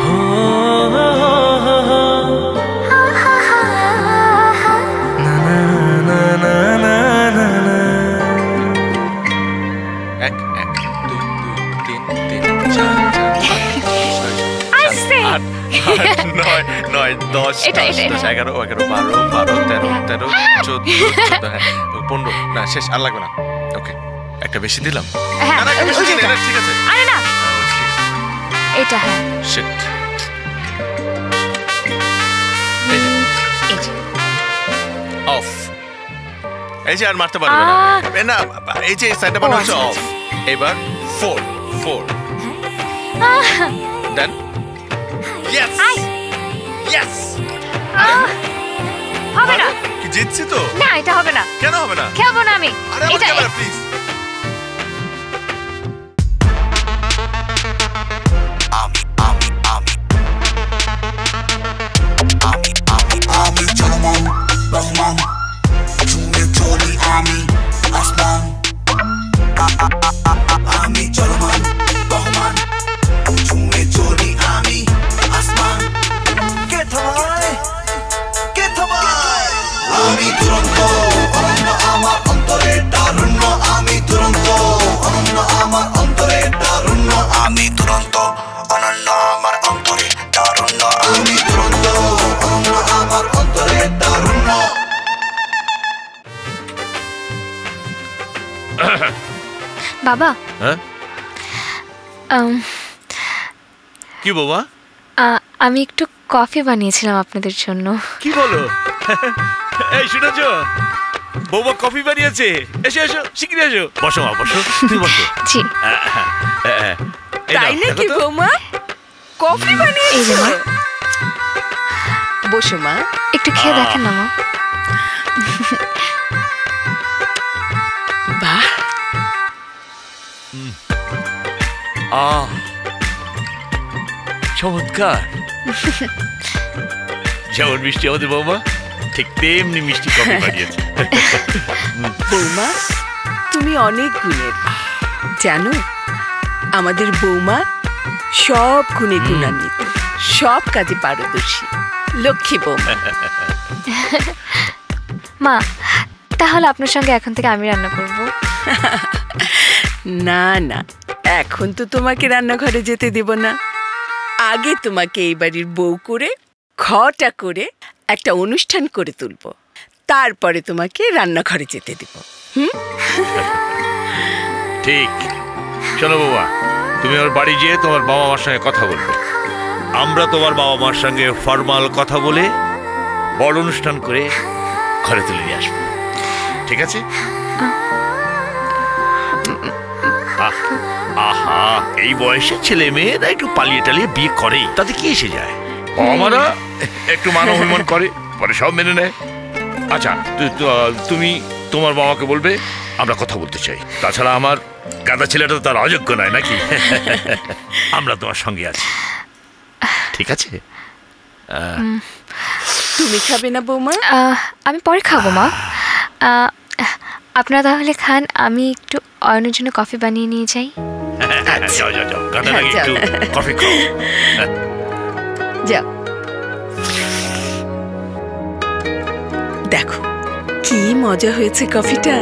হো হো হো হো। না না না না না না। 1 1 2 2 3 3 4 আসছে। 8 9 9 10 এটা, এটা, 11 11 12 12 13 13 14 হ্যাঁ 15 না শেষ আর লাগবে না। ওকে, একটা বেশি দিলাম। হ্যাঁ, না না একটা বেশি ওই যে দিলাম, এটা। ঠিক আছে। আরে না, এটা হ্যাঁ। শিট। এই যে। অফ। এই যে আর মারতে পারবে না। এ না, এই যে সাইডটা বানানো হচ্ছে অফ। এবার 4 4 দেন। Yes yes. হবে না, কি জিতছি তো? না এটা হবে না, কেন হবে না? খেলবো না আমি। আরে আমার এটা ক্যামেরা প্লিজ। আমি চলমান রহমান চুমে চলি আমি আসমান আমি চলমান রহমান চুমে চলি আমি আসমান কে থামায় আমি দুরন্ত অনন্য আমার অন্তরে তারুণ্য আমি দুরন্ত অনন্য আমার অন্তরে তারুণ্য আমি দুরন্ত অনন্য আমার অন্তরে তারুণ্য আমি দুরন্ত অনন্য আমার অন্তরে তারুণ্য। বাবা, হ্যাঁ আম, কি বাবা? আমি একটু কফি বানিয়েছিলাম আপনাদের জন্য। কি বলো? এই শুনেছো, বৌমা কফি বানিয়েছে। এসো এসো, শিগগিরি এসো। বসো মা, বসো, তুমি বসো। জি। তাই নাকি বৌমা? কফি বানিয়েছো? বসো মা, একটু খেয়ে দেখেন না মা। বাহ, চমৎকার। যেমন মিষ্টি আমাদের বৌমা, ঠিক তেমনি মিষ্টি কফি বানিয়েছে। বৌমা তুমি অনেক গুণের, জানো আমাদের বৌমা সব গুণে গুণান্বিত, সব কাজে পারদর্শী, লক্ষ্মী বৌমা। মা, তাহলে আপনার সঙ্গে এখন থেকে আমি রান্না করব। না না, এখন তো তোমাকে রান্নাঘরে যেতে দেব না। আগে তোমাকে এই বাড়ির বউ করে ঘটা করে একটা অনুষ্ঠান করে তুলব, তারপরে তোমাকে রান্নাঘরে যেতে দেব। ঠিক। শোনো বাবা, তুমি আমার বাড়ি যেয়ে তোমার বাবা মার সঙ্গে কথা বলবে। আমরা তোমার বাবা মার সঙ্গে ফর্মাল কথা বলে বড় অনুষ্ঠান করে ঘরে তুলে নিয়ে আসবো, ঠিক আছে? আহা, এই বয়সে ছেলে মেয়েরা একটু পালিয়ে টালিয়ে বিয়ে করে, তাতে কি এসে যায়? বাবা মারা একটু মান অভিমান করে, পরে সব মেনে নেয়। আচ্ছা, তুমি তোমার বাবাকে বলবে আমরা কথা বলতে চাই। তাছাড়া আমার গাদা ছেলেটা তো তার অযোগ্য নয় নাকি? আমরা তোমার সঙ্গে আছি, ঠিক আছে? তুমি খাবে না বৌমা? আমি পরে খাবো মা। আপনারা তাহলে খান, আমি একটু অয়নের জন্য কফি বানিয়ে নিয়ে যাই। যাও যাও যাও, গাদার আগে একটু কফি খাও। যাও। দেখো কি মজা হয়েছে কফিটা।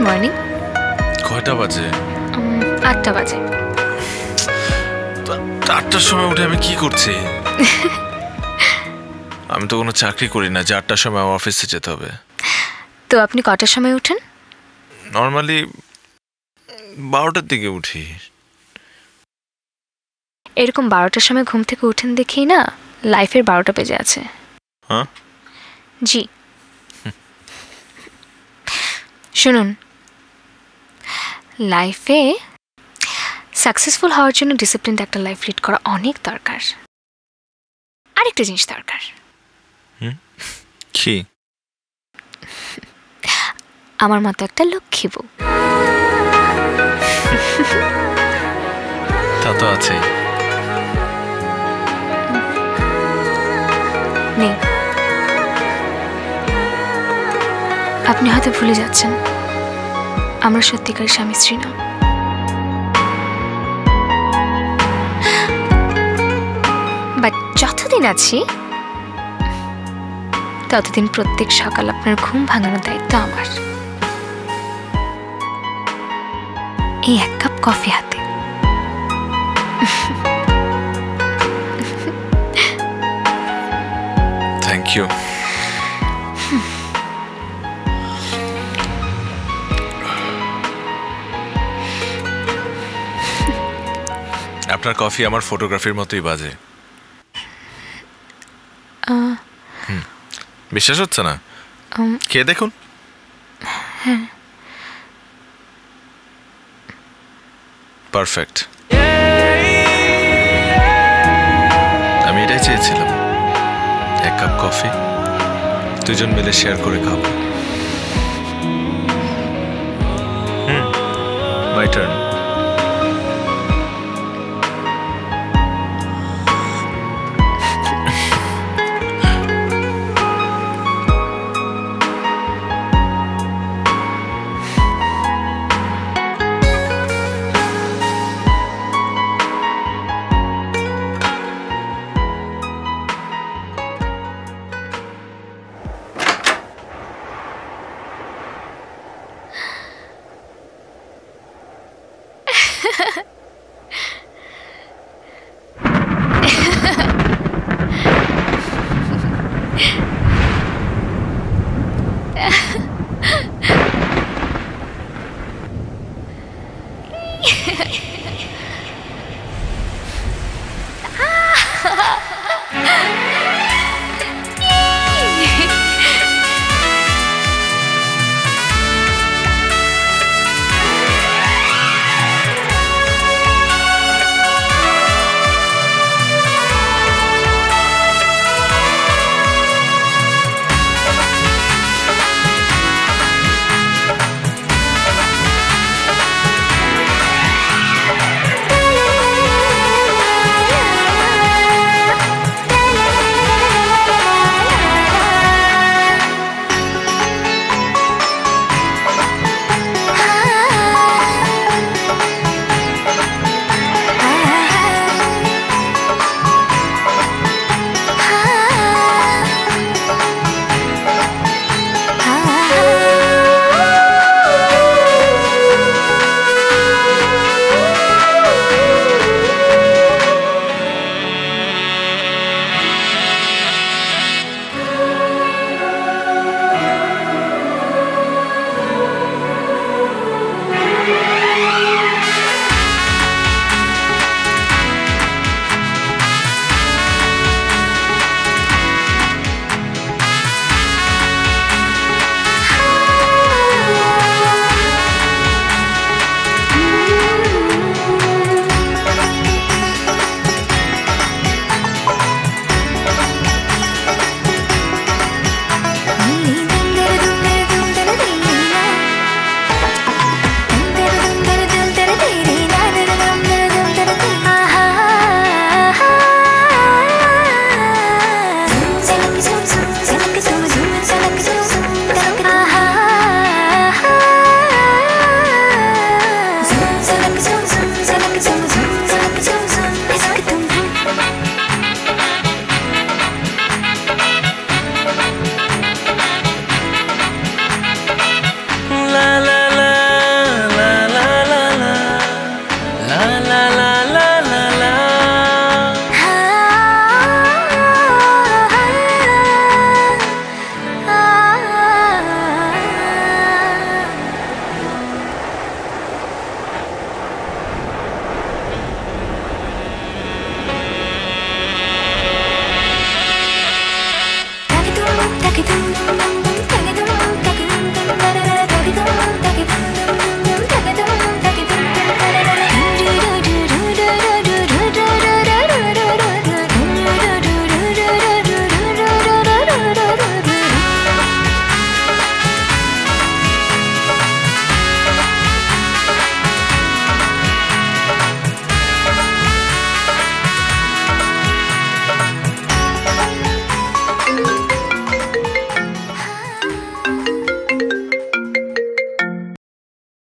মর্নিং। কয়টা বাজে? 8টা বাজে। 8টার সময় উঠে আমি কি করছি? আমি তো কোনো চাকরি করি না যে 8টার সময় আমার অফিসে যেতে হবে। তো আপনি কটার সময় উঠেন? নর্মালি 12টার দিকে উঠি। এরকম 12টার সময় ঘুম থেকে উঠেন দেখেই না লাইফের 12টা বেজে আছে। হ্যাঁ জি। শুনুন, লাইফে সাকসেসফুল হওয়ার জন্য ডিসিপ্লিনড একটা লাইফ লিড করা অনেক দরকার। আরেকটা জিনিস দরকার। কি? আমার মতো একটা লক্ষ্মী বউ। তা তো আছে। নেই। আপনি হয়তো ভুলে যাচ্ছেন আমরা সত্যিকার স্বামী স্ত্রী না। বাট যতদিন আছি ততদিন প্রত্যেক সকাল আপনার ঘুম ভাঙানোর দায়িত্ব আমার। এই 1 কাপ কফি হাতে। Thank you. আপনার কফি আমার ফটোগ্রাফির মতোই বাজে। বিশ্বাস হচ্ছে না? খেয়ে দেখুন। পারফেক্ট। আমি এটাই চেয়েছিলাম, 1 কাপ কফি দুজন মিলে শেয়ার করে খাবো। My turn.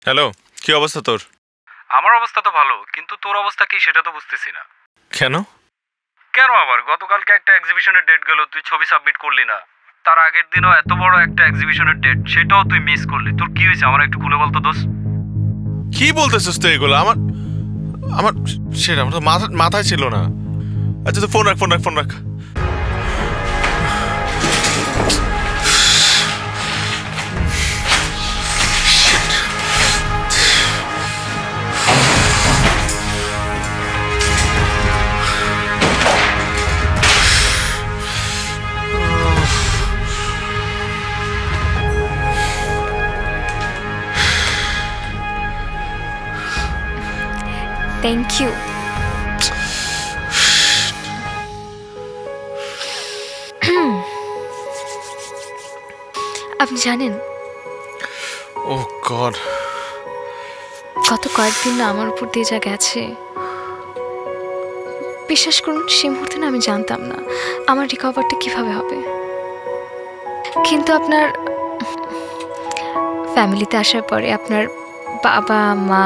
হ্যালো, কি অবস্থা তোর? আমার অবস্থা তো ভালো, কিন্তু তোর অবস্থা কি সেটা তো বুঝতেছি না। কেন? কেন আবার? গতকালকে একটা এক্সিবিশনের ডেট গেল, তুই ছবি সাবমিট করলি না। তার আগের দিনও এত বড় একটা এক্সিবিশনের ডেট, সেটাও তুই মিস করলি। তোর কি হয়েছে আমার একটু খুলে বলতো দোস্ত। কি বলতেছিস তুই এগুলো? আমার সেটা আমার তো মাথায় ছিল না। আচ্ছা তো ফোন রাখ। Thank you. আপনি জানেন ওহ গড, গত কয়েকদিন না আমার উপর দিয়ে যা গেছে, বিশ্বাস করুন সেই মুহূর্তে না আমি জানতাম না আমার রিকভারটা কিভাবে হবে। কিন্তু আপনার ফ্যামিলিতে আসার পরে আপনার বাবা মা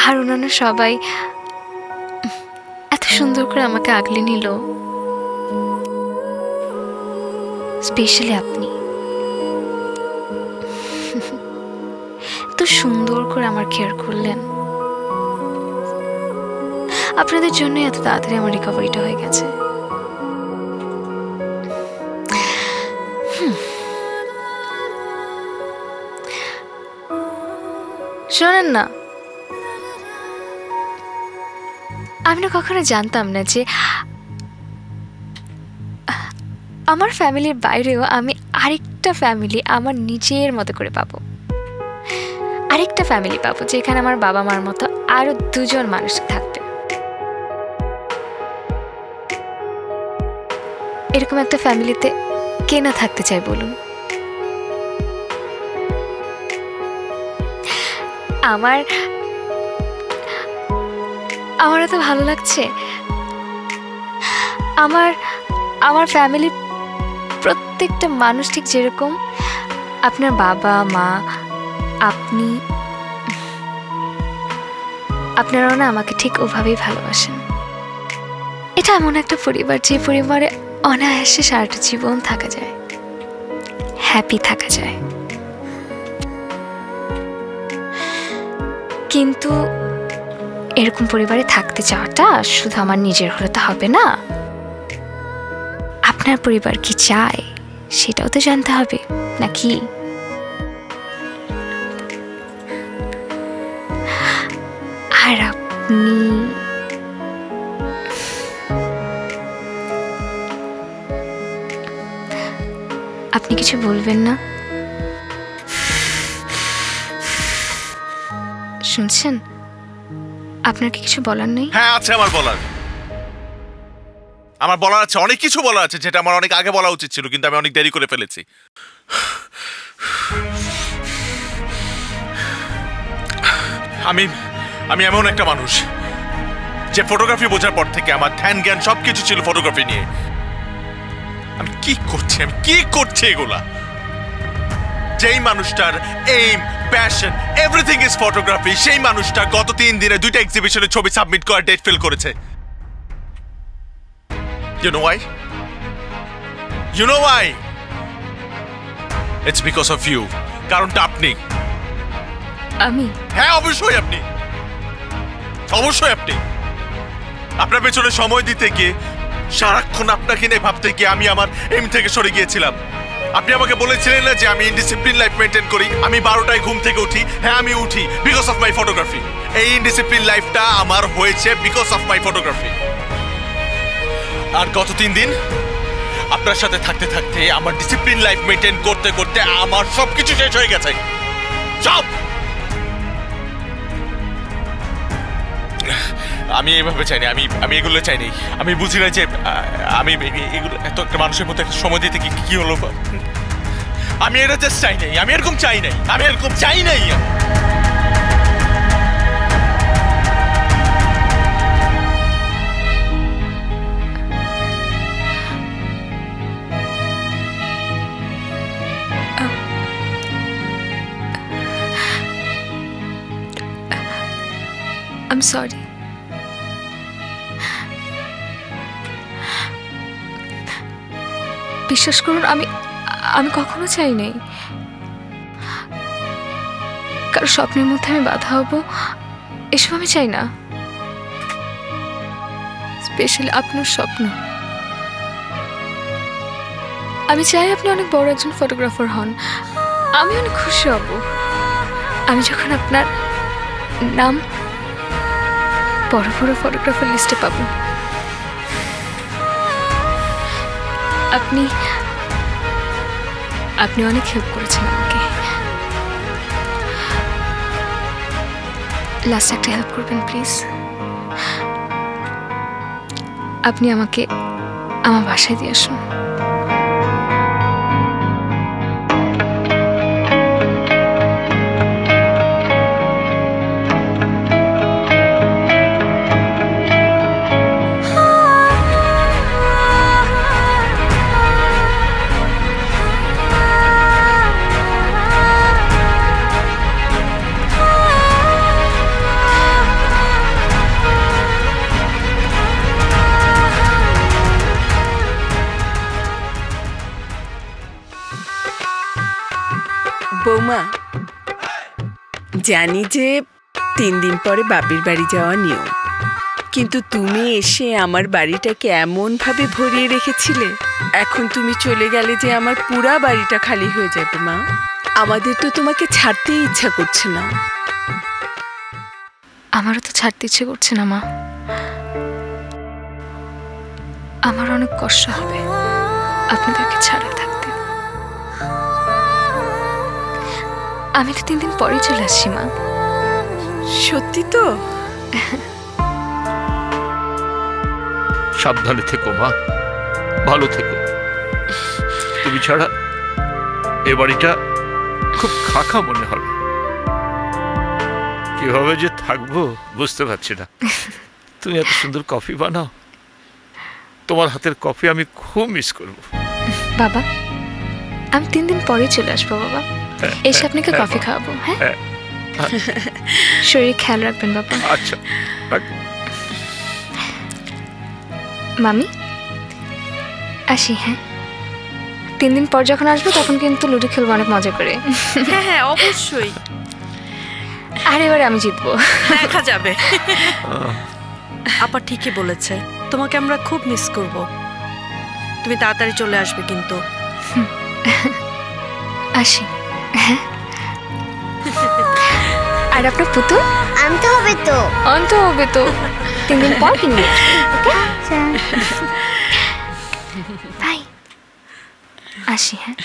আর অন্যান্য সবাই এত সুন্দর করে আমাকে আগলে নিল, স্পেশালি আপনি এত সুন্দর করে আমার কেয়ার করলেন। আপনাদের জন্য এত তাড়াতাড়ি আমার রিকভারিটা হয়ে গেছে। শোনেন না, আমি না কখনো জানতাম না যে আমার ফ্যামিলির বাইরেও আমি আরেকটা ফ্যামিলি আমার নিজের মতো করে পাবো। আরেকটা ফ্যামিলি পাবো যেখানে আমার বাবা মার মতো আরো দুজন মানুষ থাকবে। এরকম একটা ফ্যামিলিতে কে না থাকতে চায় বলুন? আমার এত ভালো লাগছে। আমার ফ্যামিলির প্রত্যেকটা মানুষ ঠিক যেরকম আপনার বাবা মা, আপনারাও না আমাকে ঠিক ওভাবেই ভালোবাসেন। এটা এমন একটা পরিবার যে পরিবারে অনায়াসে সারাটা জীবন থাকা যায়, হ্যাপি থাকা যায়। কিন্তু এরকম পরিবারে থাকতে চাওয়াটা শুধু আমার নিজের হলে তো হবে না, আপনার পরিবার কি চায় সেটাও তো জানতে হবে নাকি? আর আপনি কিছু বলবেন না? শুনছেন, আপনার কি কিছু বলার নেই? হ্যাঁ আছে, আমার বলার আছে, অনেক কিছু বলার আছে যেটা আমার অনেক আগে বলা উচিত ছিল, কিন্তু আমি অনেক দেরি করে ফেলেছি। আমি এমন একটা মানুষ যে ফটোগ্রাফি বোঝার পর থেকে আমার ধ্যান জ্ঞান সবকিছু ছিল ফটোগ্রাফি নিয়ে। আমি কি করছি এগুলা? যেই মানুষটার aim, passion, everything is photography, সেই মানুষটা গত 3 দিনে 2টা এক্সিবিশনে ছবি সাবমিট করার ডেট ফেল করেছে। You know why? It's because of you. কারণটা আপনি। আমি? হ্যাঁ অবশ্যই আপনি। আপনার পেছনে সময় দিতে গিয়ে, সারাক্ষণ আপনাকে নিয়ে ভাবতে গিয়ে আমি আমার এম থেকে সরে গিয়েছিলাম। আপনি আমাকে বলেছিলেন না যে আমি ইনডিসিপ্লিন লাইফ মেনটেন করি, আমি 12টায় ঘুম থেকে উঠি। হ্যাঁ আমি উঠি বিকজ অফ মাই ফটোগ্রাফি। এই ইনডিসিপ্লিন লাইফটা আমার হয়েছে বিকজ অফ মাই ফটোগ্রাফি। আর গত 3 দিন আপনার সাথে থাকতে থাকতে আমার ডিসিপ্লিন লাইফ মেইনটেইন করতে করতে আমার সবকিছু শেষ হয়ে গেছে। সব। আমি এইভাবে চাইনি, আমি এগুলো চাইনি। আমি বুঝি না যে আমি এগুলো এত একটা মানুষের মতো একটা সময় দিতে কি হলো। আমি এটা জাস্ট চাই নাই, আমি এরকম চাই নাই, আমি এরকম চাই নাই। I'm sorry. বিশ্বাস করুন, আমি কখনো চাই নাই কারো স্বপ্নের মধ্যে আমি বাধা হব, এসব আমি চাই না। স্পেশালি আপনার স্বপ্ন। আমি চাই আপনি অনেক বড় একজন ফটোগ্রাফার হন, আমি অনেক খুশি হব আমি যখন আপনার নাম বড় বড় ফটোগ্রাফার লিস্টে পাবো। আপনি অনেক হেল্প করেছেন আমাকে। লাস্ট একটা হেল্প করবেন প্লিজ। আপনি আমাকে আমার বাসায় দিয়ে আসুন। বৌমা, জানি যে 3 দিন পরে বাপের বাড়ি যাওয়া নিয়ম, কিন্তু তুমি এসে আমার বাড়িটাকে এমন ভাবে ভরিয়ে রেখেছিলে, এখন তুমি চলে গেলে যে আমার পুরা বাড়িটা খালি হয়ে যাবে মা। আমাদের তো তোমাকে ছাড়তেই ইচ্ছা করছে না। আমারও তো ছাড়তে ইচ্ছে করছে না মা। আমার অনেক কষ্ট হবে আপনাদেরকে ছাড়া থাকতে। আমি তো 3 দিন পরেই চলে আসছি মা। সত্যি তো? সাবধানে থেকো মা, ভালো থেকো। তুমি ছাড়া এ বাড়িটা খুব খাখা মনে হবে। কিভাবে যে থাকবো বুঝতে পারছি না। তুমি এত সুন্দর কফি বানাও, তোমার হাতের কফি আমি খুব মিস করব। বাবা, আমি 3 দিন পরেই চলে আসবো বাবা। এসে আপনাকে কফি খাওয়াবো। হ্যাঁ, শরীর খেয়াল রাখবেন বাবা। আচ্ছা, মামি আসি। হ্যাঁ, 3 দিন পর যখন আসবো তখন কিন্তু লুডো খেলবো অনেক মজা করে। হ্যাঁ হ্যাঁ অবশ্যই। আর এবারে আমি জিতবো, দেখা যাবে। আপা ঠিকই বলেছে, তোমাকে আমরা খুব মিস করব। তুমি তাড়াতাড়ি চলে আসবে কিন্তু। আসি। আর আপনার পুতুল আনতে হবে তো। 3 দিন পর কিনবে। বাই, আসি। হ্যাঁ,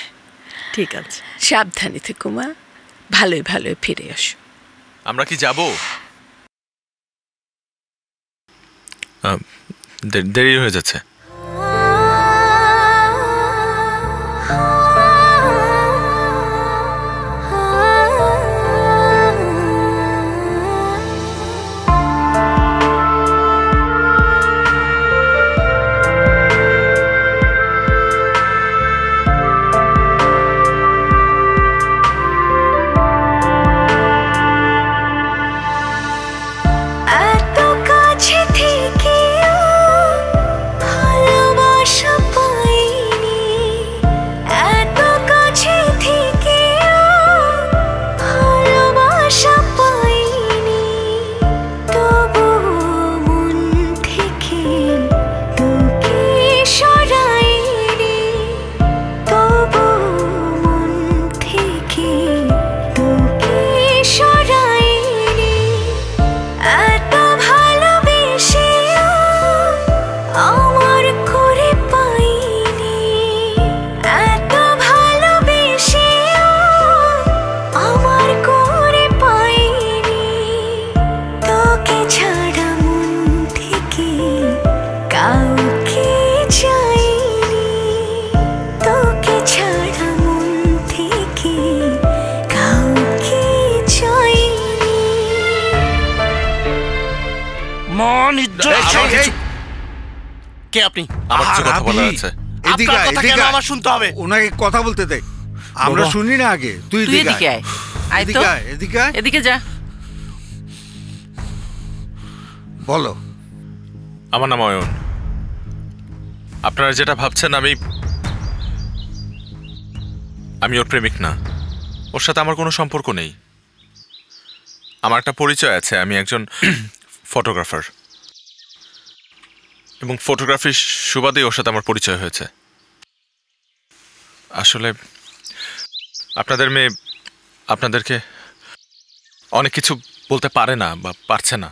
ঠিক আছে, সাবধানে থেকো মা, ভালোই ভালোই ফিরে আসো। আমরা কি যাব? দেরি হয়ে যাচ্ছে। এত কাছে থেকেও কে আপনি? আমার কিছু কথা বলার আছে। এদিকে আয়, এদিকে আমার শুনতে হবে। ওনাকে কথা বলতে দে, আমরা শুনি না আগে। তুই এদিকে আয়। এদিকে আয়, এদিকে আয়। এদিকে যা। বলো। আমার নাম অয়ন। আপনারা যেটা ভাবছেন আমি ওর প্রেমিক না। ওর সাথে আমার কোনো সম্পর্ক নেই। আমার একটা পরিচয় আছে, আমি একজন ফটোগ্রাফার, এবং ফটোগ্রাফির সুবাদে ওর সাথে আমার পরিচয় হয়েছে। আসলে আপনাদের মেয়ে আপনাদেরকে অনেক কিছু বলতে পারে না বা পারছে না।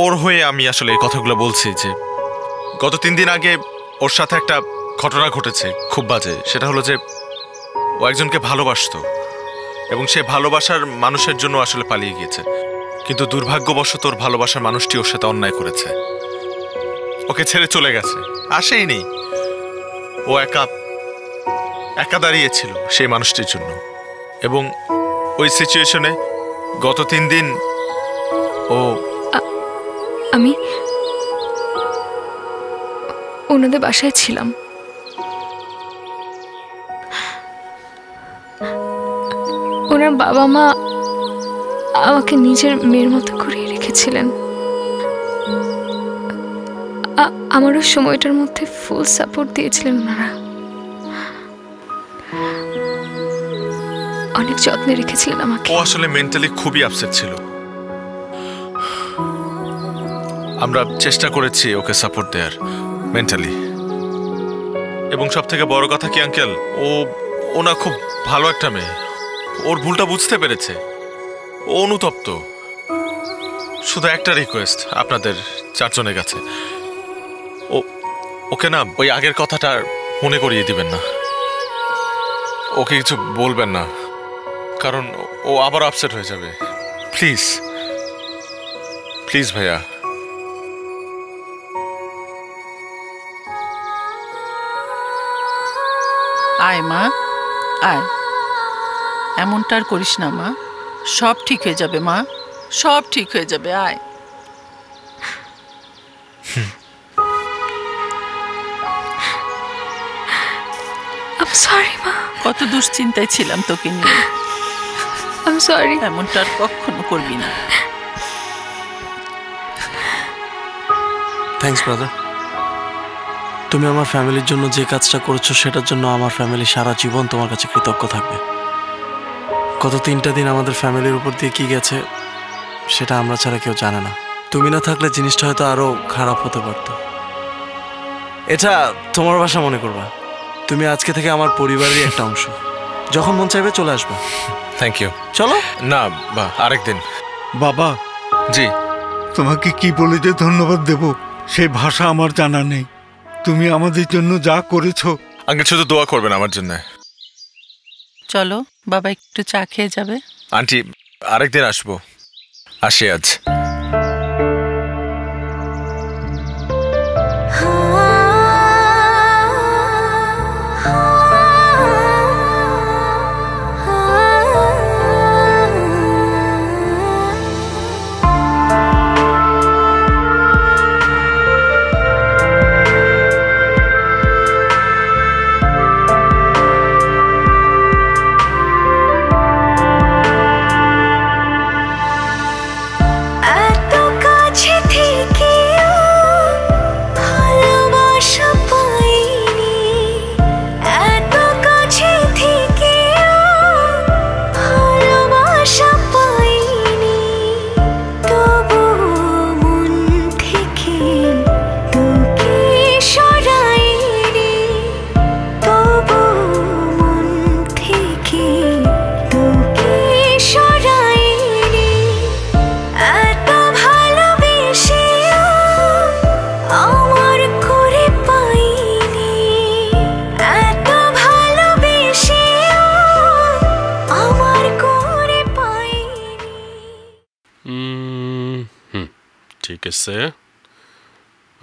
ওর হয়ে আমি আসলে এই কথাগুলো বলছি যে গত 3 দিন আগে ওর সাথে একটা ঘটনা ঘটেছে খুব বাজে। সেটা হলো যে ও একজনকে ভালোবাসতো এবং সে ভালোবাসার মানুষের জন্য আসলে পালিয়ে গিয়েছে, কিন্তু দুর্ভাগ্যবশত ওর ভালোবাসার মানুষটি ওর সাথে অন্যায় করেছে, ওকে ছেড়ে চলে গেছে, আসেই নেই। ও একা দাঁড়িয়েছিল সেই মানুষটির জন্য, এবং ওই সিচুয়েশনে গত 3 দিন আমি ওনাদের বাসায় ছিলাম। ওনার বাবা মা আমাকে নিজের মেয়ের মতো করে রেখেছিলেন। আমারও সময়টার মধ্যে ফুল সাপোর্ট দিয়েছিলেন ওনারা। অনেক যত্নে রেখেছিলেন আমাকে। ও আসলে মেন্টালি খুবই আপসেট ছিল। আমরা চেষ্টা করেছি ওকে সাপোর্ট দেওয়ার মেন্টালি, এবং সব থেকে বড় কথা কি আঙ্কেল, ও না খুব ভালো একটা মেয়ে। ওর ভুলটা বুঝতে পেরেছে, ও অনুতপ্ত। শুধু একটা রিকোয়েস্ট আপনাদের 4 জনের কাছে, ওকে না ওই আগের কথাটা মনে করিয়ে দিবেন না, ওকে কিছু বলবেন না, কারণ ও আবার আপসেট হয়ে যাবে। প্লিজ প্লিজ ভাইয়া। আয় মা, আয়। এমনটা আর করিস না মা, সব ঠিক হয়ে যাবে মা, সব ঠিক হয়ে যাবে। আয়। I'm sorry মা। কত দুশ্চিন্তায় ছিলাম তোকে নিয়ে। I'm sorry। এমনটা আর কখনো করবি না। Thanks brother. তুমি আমার ফ্যামিলির জন্য যে কাজটা করেছো সেটার জন্য আমার ফ্যামিলি সারা জীবন তোমার কাছে কৃতজ্ঞ থাকবে। গত 3টা দিন আমাদের ফ্যামিলির উপর দিয়ে কি গেছে সেটা আমরা ছাড়া কেউ জানে না। তুমি না থাকলে জিনিসটা হয়তো আরো খারাপ হতে পারতো। এটা তোমার বাসা মনে করবা। তুমি আজকে থেকে আমার পরিবারেরই একটা অংশ। যখন মন চাইবে চলে আসবা। Thank you. চলো না বা আরেকদিন। বাবা। জি। তোমাকে কি বলে যে ধন্যবাদ দেব সেই ভাষা আমার জানা নেই। তুমি আমাদের জন্য যা করেছো। আঙ্কেল শুধু দোয়া করবেন আমার জন্য। চলো বাবা একটু চা খেয়ে যাবে। আন্টি আরেকদিন আসবো, আসি আজ।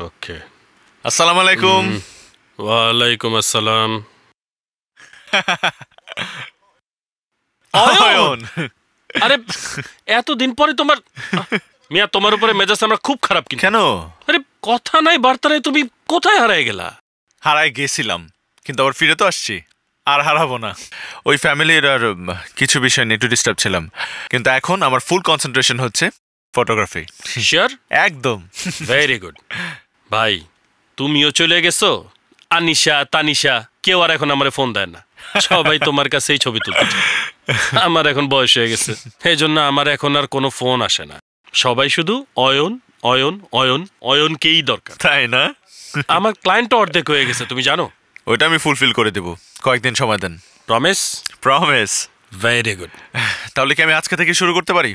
ওকে। আসসালামু আলাইকুম। ওয়ালাইকুম আসসালাম। অয়ন, আরে এতদিন পরে তোমার মিয়া, তোমার উপরে মেজাজ আমরা খুব খারাপ। কিন্তু কেন? আরে কথা নাই বার্তা নাই, তুমি কোথায় হারায় গেলা? হারায় গেছিলাম, কিন্তু আবার ফিরে তো আসছি, আর হারাবো না। ওই ফ্যামিলির আর কিছু বিষয় নিয়ে একটু ডিস্টার্ব ছিলাম, কিন্তু এখন আমার ফুল কনসেন্ট্রেশন হচ্ছে ফটোগ্রাফি। শিওর? একদম। ভেরি গুড ভাই, তুমিও চলে গেছো। আনিশা তানিশা কেউ আর এখন আমার ফোন দেয় না, সবাই তোমার কাছেই ছবি তুলতে চায়। আমার এখন বয়স হয়ে গেছে, এই জন্য আমার এখন আর কোনো ফোন আসে না। সবাই শুধু অয়ন অয়ন অয়ন অয়নকেই দরকার, তাই না? আমার ক্লায়েন্টও অর্ধেক হয়ে গেছে, তুমি জানো। ওইটা আমি ফুলফিল করে দেব, কয়েকদিন সময় দেন। প্রমিস? প্রমিস। Very good. তাহলে কি আমি আজকে থেকে শুরু করতে পারি?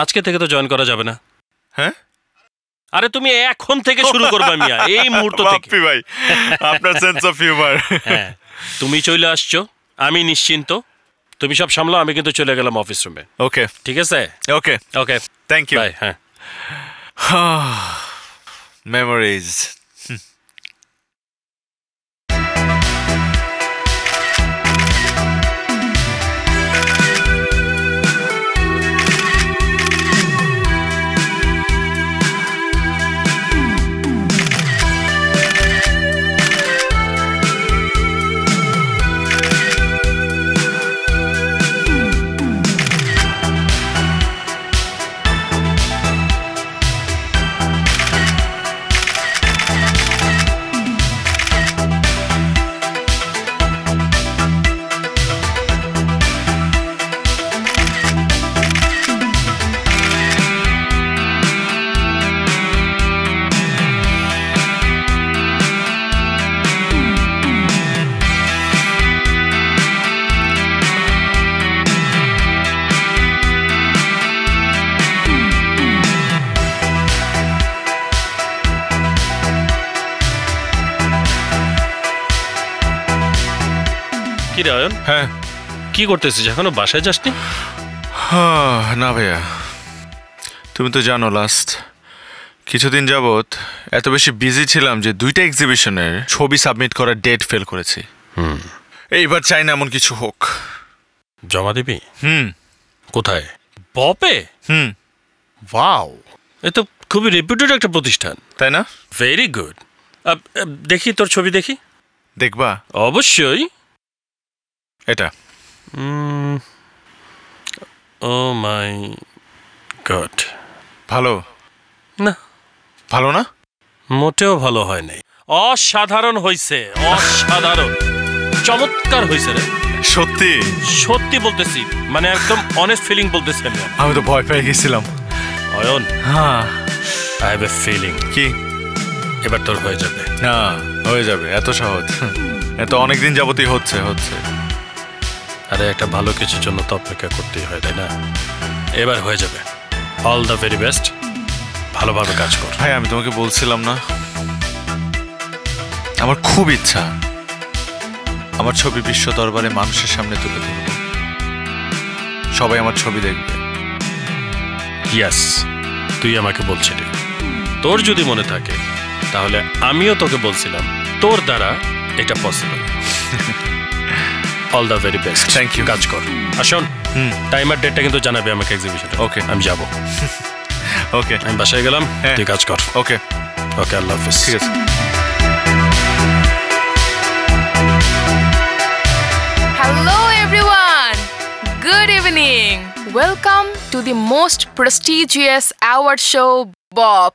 আজকে থেকে তো জয়েন করা যাবে না। হ্যাঁ? আরে তুমি এখন থেকে শুরু করবে মিয়া, এই মুহূর্ত থেকে। বাপ্পি ভাই, আপনার সেন্স অফ হিউমার। হ্যাঁ, তুমি চলে আসছো, আমি নিশ্চিন্ত। তুমি সব সামলাও, আমি কিন্তু চলে গেলাম অফিস রুমে। ওকে, ঠিক আছে? ওকে ওকে, থ্যাংক ইউ। বাই। হ্যাঁ, মেমোরিজ। কি রে অয়ন? হ্যাঁ, কি করতেছিস এখনো? বাসায় যাসনি? না ভাইয়া, তুমি তো জানো লাস্ট কিছুদিন যাবত এত বেশি বিজি ছিলাম যে 2টা এক্সিবিশনের ছবি সাবমিট করার ডেট ফেল করেছি। এইবার চাই না এমন কিছু হোক। জমা দিবি? কোথায়? বপে? ওয়াও, এ তো খুবই রেপুটেড একটা প্রতিষ্ঠান, তাই না? Very good. দেখি তোর ছবি, দেখি। দেখবা? অবশ্যই। এটা ও মাই গড, ভালো না? ভালো না? মোটেও ভালো হয় নাই, অসাধারণ হয়েছে, অসাধারণ, চমৎকার হয়েছে রে। সত্যি সত্যি বলতেছি, মানে একদম অনেস্ট ফিলিং বলতেছি আমি। আমি তো ভয় পেয়ে গেছিলাম অয়ন। হ্যাঁ, আই হ্যাভ এ ফিলিং। কি? এবার তোর হয়ে যাবে। না, হয়ে যাবে? এত সহজ? এত অনেকদিন যাবতই হচ্ছে। আরে একটা ভালো কিছুর জন্য তো অপেক্ষা করতেই হয়, তাই না? এবার হয়ে যাবে। অল দ্য ভেরি বেস্ট, ভালোভাবে কাজ কর। ভাই, আমি তোমাকে বলছিলাম না, আমার খুব ইচ্ছা আমার ছবি বিশ্ব দরবারে মানুষের সামনে তুলে ধরব, সবাই আমার ছবি দেখবে। ইয়াস, তুই আমাকে বলছিলি, তোর যদি মনে থাকে তাহলে আমিও তোকে বলছিলাম তোর দ্বারা এটা possible. All the very best, thank you. কাজ কর। আসুন, টাইমার ডেটটা কিন্তু জানাবে আমাকে এক্সিবিশনে। ওকে, আমি যাব। ওকে, আমি বাসায় গেলাম, তুই কাজ কর। ওকে ওকে, আল্লাহ হাফেজ। ঠিক আছে। Hello everyone! Good evening! Welcome to the most prestigious award show, BOP.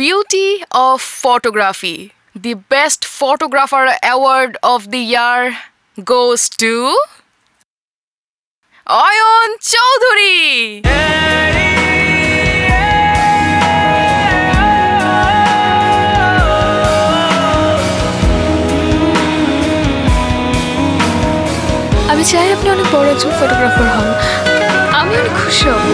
Beauty of Photography. The Best Photographer Award of the year goes to Ayan Chowdhury! আমি চাই আপনি অনেক বড় একজন ফটোগ্রাফার হন, আমি অনেক খুশি হব।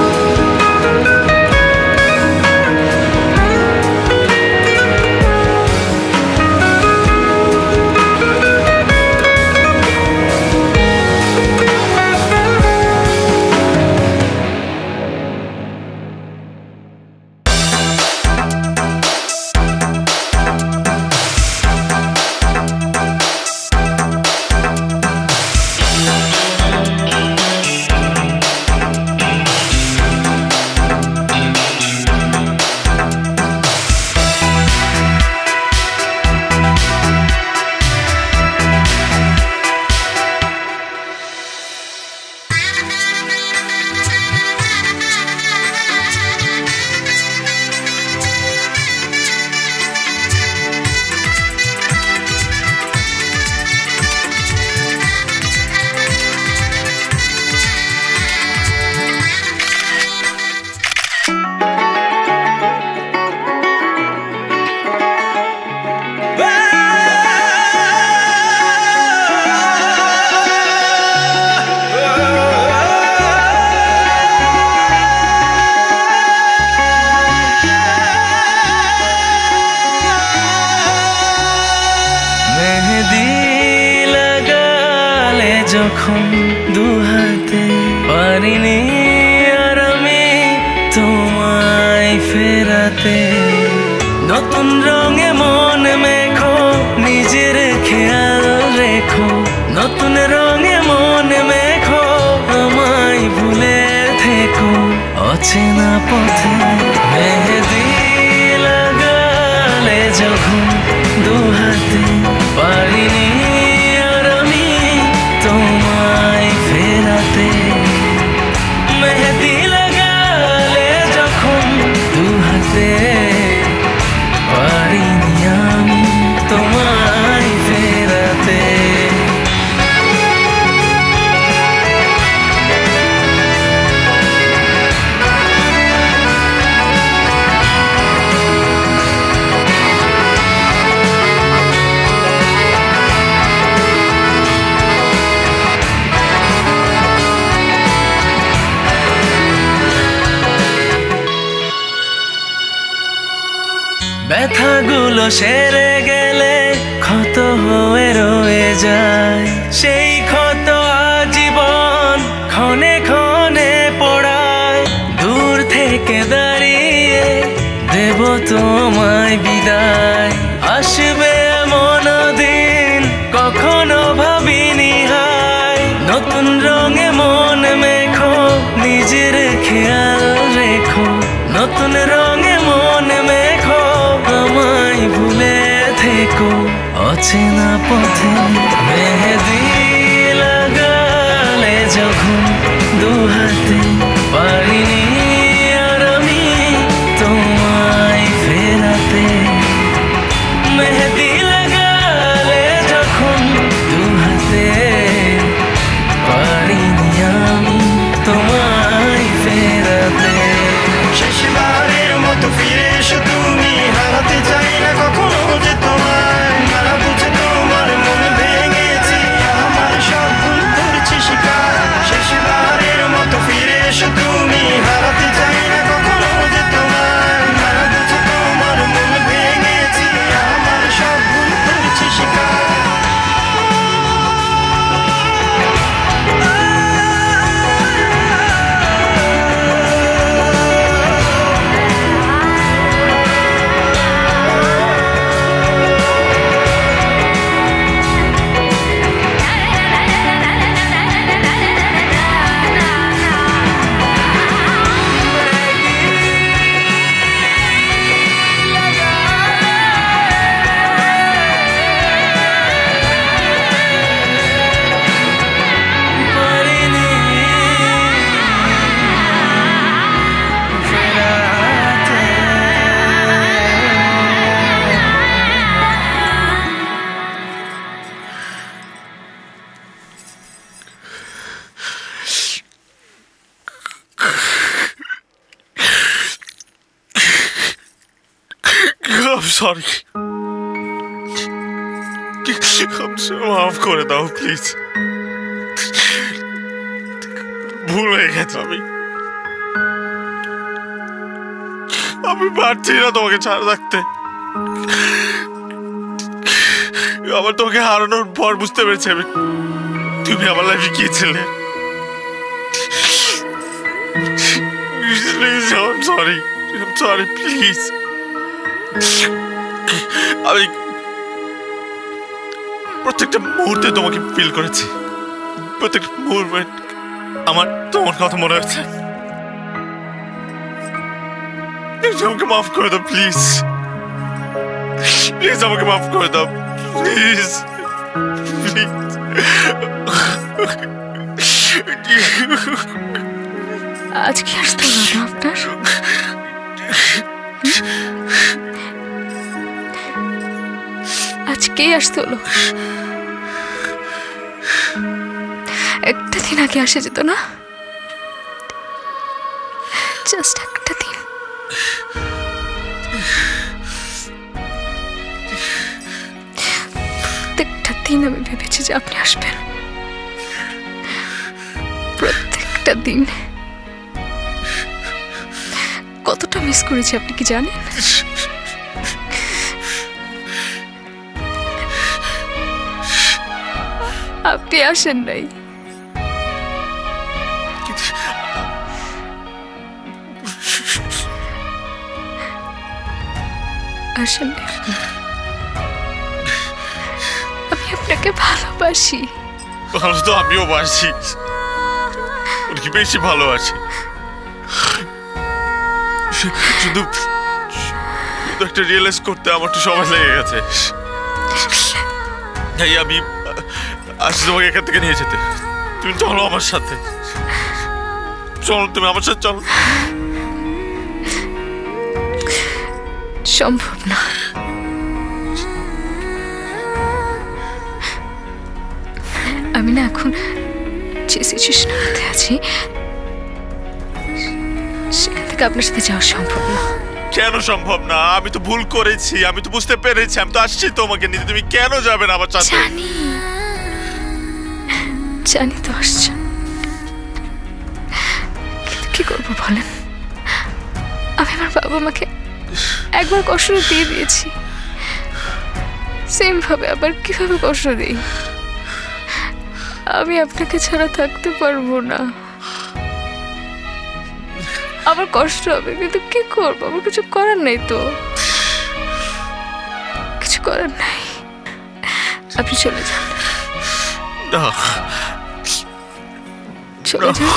এখন দু হাতে পারিনি আর আমি তোমায় ফেরাতে। নতুন রঙে মন মেখো, নিজের খেয়াল রেখো। নতুন রঙে মন মেখো, আমায় ভুলে থেকো। অচেনা পথে মেহেদি লাগালে যখন দু হাতে পারিনি আর আমি তোমায় ফেরাতে। মেহেদি লাগালে যখন দু হাতে পারিনি আমি তোমায় ফেরাতে। ব্যথাগুলো সেরে গেলে ক্ষত হয়ে রয়ে যায়, সেই ক্ষত আজীবন ক্ষণে ক্ষণে পড়ায়। দূর থেকে দাঁড়িয়ে দেব তোমায় বিদায়, আসবে এমন দিন কখনো ভাবিনি হায়। নতুন রঙে মন মেখো, নিজের খেয়াল রেখো। নতুন রঙে মন মেখো, আমায় ভুলে থেকো। অচেনা পথে মেহেদি লাগালে যখন দু হাতে পারিনি আর আমি তোমায় ফেরাতে। মেহেদি লাগালে যখন দু হাতে পারিনি আমি তোমায় ফেরাতে। শেষবারের মতো ফিরে এসো তুমি, হারাতে চাই না কখনো যে তোমায়। মারা বুঝে তোমার মন ভেঙেছি, আমার সব ভুল করেছি শিকার। শেষবারের মতো ফিরে এসো তুমি, হারাতে চাই না কখনো যে তোমায়। মারা বুঝে তোমার মন ভেঙেছি, আমার সব ভুল করেছি শিকার। I'm sorry. মাফ করে দাও প্লিজ। ভুল হয়ে গেছে। আমি পারছি না তোমাকে ছাড়া থাকতে। আবার তোমাকে হারানোর পর বুঝতে পেরেছি আমি তুমি আমার লাইফে কি ছিলে। I'm sorry, please. আমি প্রত্যেকটা মুহূর্তে তোমাকে ফিল করেছি, প্রত্যেকটা মুভমেন্ট আমার তোমার কথা মনে হচ্ছে। আমাকে মাফ করে দাও প্লিজ, প্লিজ আমাকে মাফ করে দাও প্লিজ, প্লিজ। আজকে আসতে হলো না আপনার? আজকেই আসতে হলো? একটা দিন আগে আসা যেত না? জাস্ট একটা দিন। প্রত্যেকটা দিন আমি ভেবেছি যে আপনি আসবেন, প্রত্যেকটা দিন। কতটা মিস করেছি আপনি কি জানেন? আপনি আসেন নাই, আসেন এখানে। আমি আপনাকে ভালোবাসি। ভালো তো আমিও বাসি, কি বেশি ভালোবাসি। শুধু একটা রিয়েলাইজ করতে আমার একটু সময় লেগে গেছে। আমি আসছি তোমাকে এখান থেকে নিয়ে যেতে। তুমি চলো আমার সাথে, চলো তুমি আমার সাথে চলো। সম্ভব না। আমি না এখন যে সিচুয়েশনের মধ্যে আছি সেখান থেকে আপনার সাথে যাওয়া সম্ভব না। কেন সম্ভব না? আমি তো ভুল করেছি, আমি তো বুঝতে পেরেছি, আমি তো আসছি তোমাকে নিতে। তুমি কেন যাবে না আমার সাথে? জানি তো আসছেন, কিন্তু কি করবো বলেন? আমি আমার বাবা মাকে একবার কষ্ট দিয়ে দিয়েছি, সেম ভাবে আবার কিভাবে কষ্ট দিই? আমি আপনাকে ছাড়া থাকতে পারবো না। আমার কষ্ট হবে, কিন্তু কি করবো? আমার কিছু করার নেই তো, কিছু করার নাই। আপনি চলে যান, চলে যান,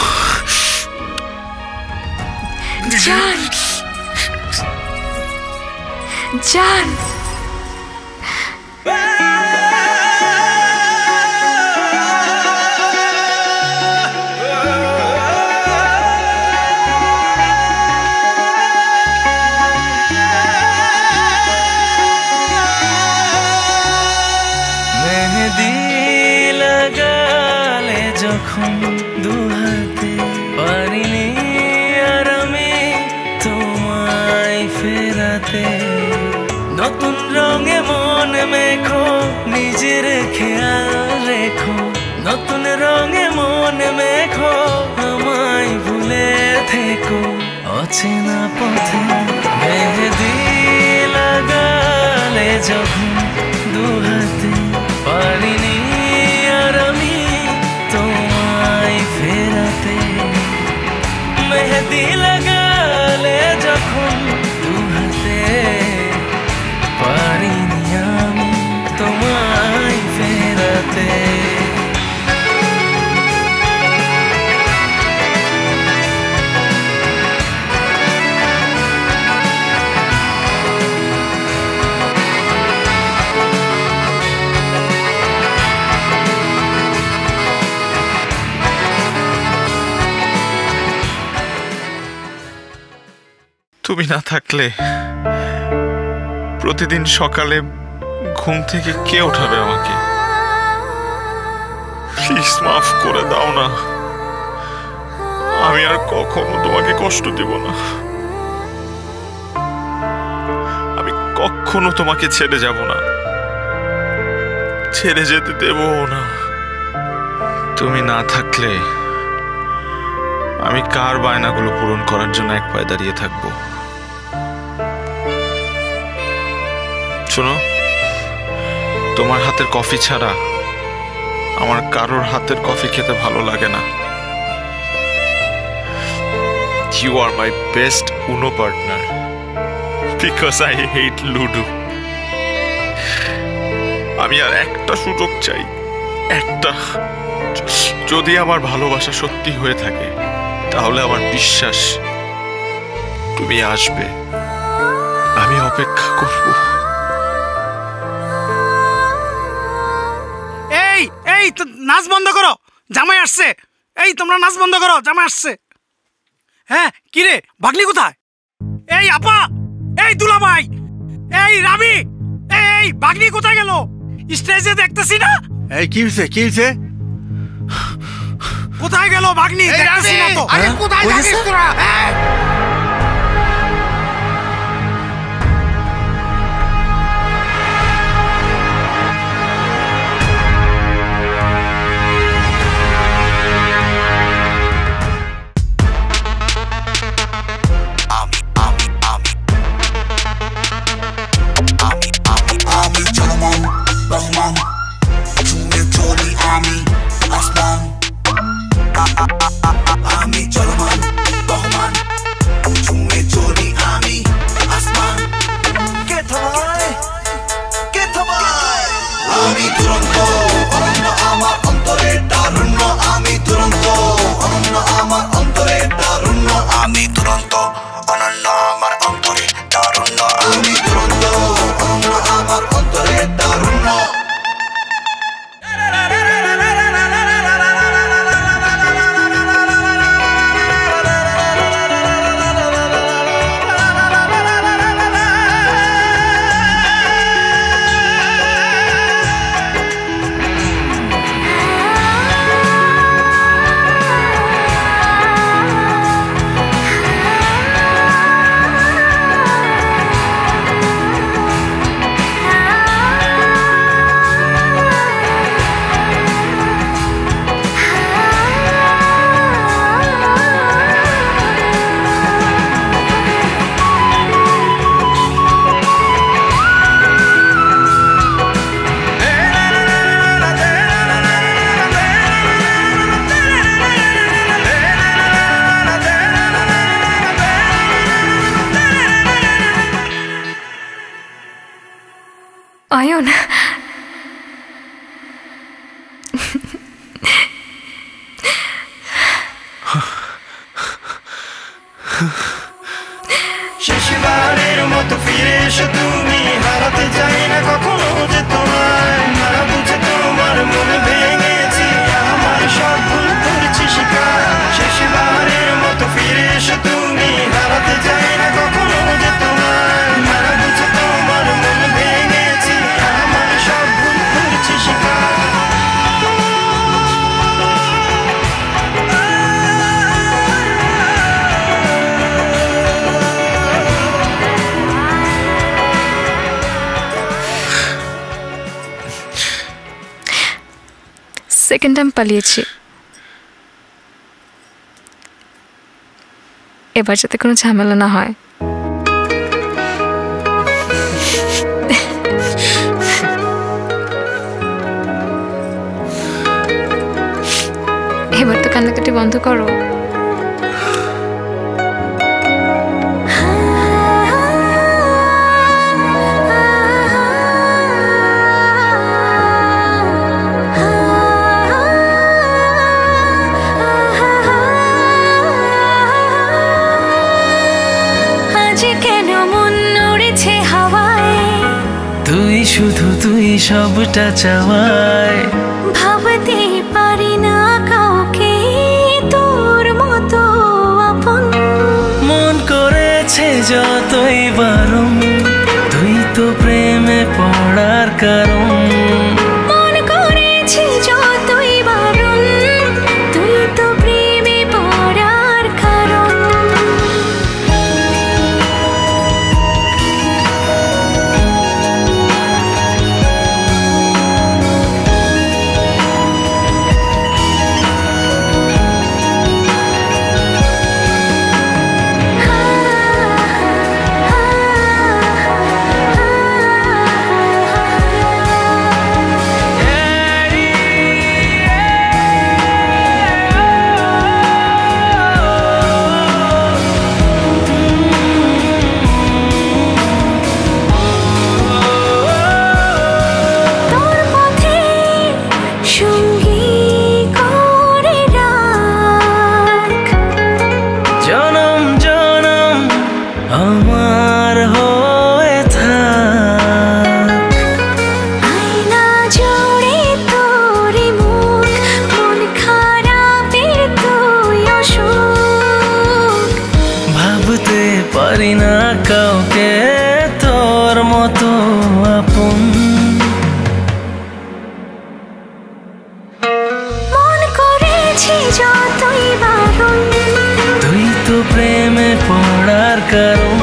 যান, যান। মেহেদি লাগালে যখন দুহাতে, পারিনি আর আমি তোমায় ফেরাতে। নতুন রঙে মন মেখো, নিজের খেয়াল রেখো। নতুন রঙে মন মেখো, আমায় ভুলে থেকো অচেনা পথে। মেহেদি লাগালে যখন দুহাতে, পারিনি আর আমি তোমায় ফেরাতে। মেহেদি লাগালে যখন দুহাতে, পারিনি আমি তোমায় ফেরাতে। তুমি না থাকলে প্রতিদিন সকালে ঘুম থেকে কে উঠাবে আমাকে? প্লিজ মাফ করে দাও না, আমি আর কখনো তোমাকে কষ্ট দেব না। আমি কখনো তোমাকে ছেড়ে যাব না, ছেড়ে যেতে দেব না। তুমি না থাকলে আমি কার বায়নাগুলো পূরণ করার জন্য এক পায়ে দাঁড়িয়ে থাকবো? শোনো, তোমার হাতের কফি ছাড়া আমার কারোর হাতের কফি খেতে ভালো লাগে না। You are my best Uno partner because I hate Ludo. আমি আর একটা সুযোগ চাই, একটা। যদি আমার ভালোবাসা সত্যি হয়ে থাকে তাহলে আমার বিশ্বাস তুমি আসবে, আমি অপেক্ষা করব। এই এই তো নাচ বন্ধ করো, জামাই আসছে। এই তোমরা নাচ বন্ধ করো, জামাই আসছে। হ্যাঁ কি রে, ভাগ্নি কোথায়? এই আপা, এই দুলাভাই, এই রামি, এই ভাগ্নি কোথায় গেল? স্টেজে দেখতেছি না। এই কি হয়েছে, কি হয়েছে? কোথায় গেল ভাগ্নি? দেখতেছি না তো। আরে কোথায় থাকিস তোরা? আমি চলমান রহমান, অয়ন শেষবারের মতো ফিরে এসো তুমি, হারাতে চাই না কখনো যে তোমায়। না বুঝে তোমার মনে ভেঙেছি, আমার সব ভুল করেছি স্বীকার। শেষবারের মতো ফিরে এসো তুমি, হারাতে চাই না কখনো যে তোমায়। না বুঝে তোমার মনে ভেঙেছি, আমার সব ভুল করেছি স্বীকার। সেকেন্ড টাইম পালিয়েছি, এবার যাতে কোনো ঝামেলা না হয়। এবার তো কান্নাকাটি বন্ধ করো। শুধু তুই সবটা চাওয়ায়, ভাবতে পারি না কাউকে তোর মতো আপন। মন করেছে যতই বারণ, তুই তো প্রেমে পড়ার কারণ। মন করেছে যতই বারণ, তুই তো প্রেমে পড়ার কারণ। পারি না কাউকে তোর মতো আপন। মন করেছি যতই বারণ, তুই তো প্রেমে পড়ার কারণ।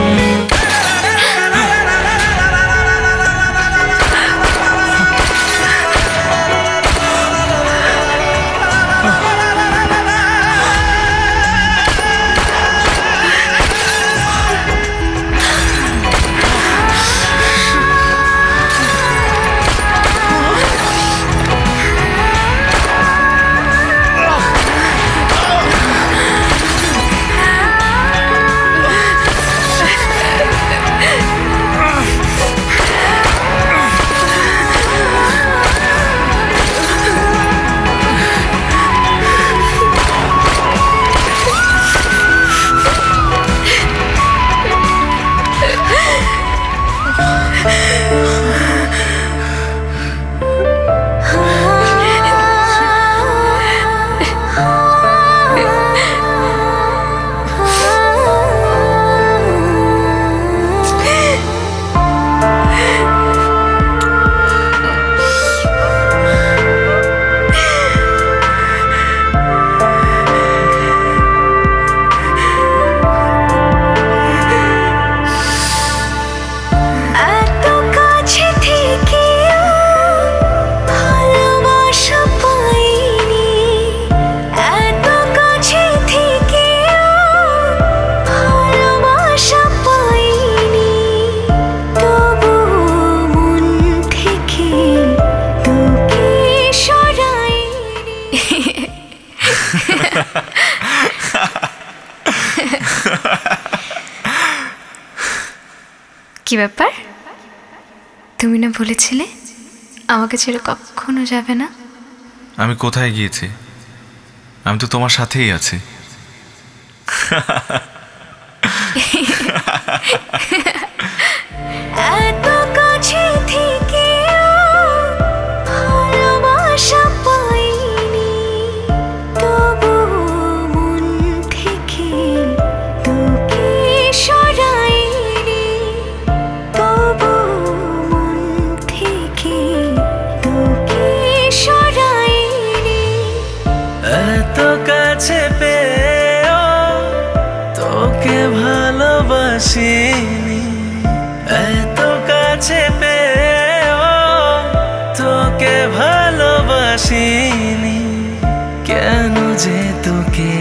কি ব্যাপার? তুমি না বলেছিলে আমাকে ছেড়ে কখনো যাবে না? আমি কোথায় গিয়েছি? আমি তো তোমার সাথেই আছি। এত কাছে থেকেও ভালোবাসা পাইনি, তবু মন থেকে তোকে সরাইনি, তবু মন থেকে তোকে সরাইনি। এত কাছে পেয়েও তোকে ভালোবাসিনি, এত কাছে পেয়েও তোকে ভালোবাসিনি, কেন যে তোকে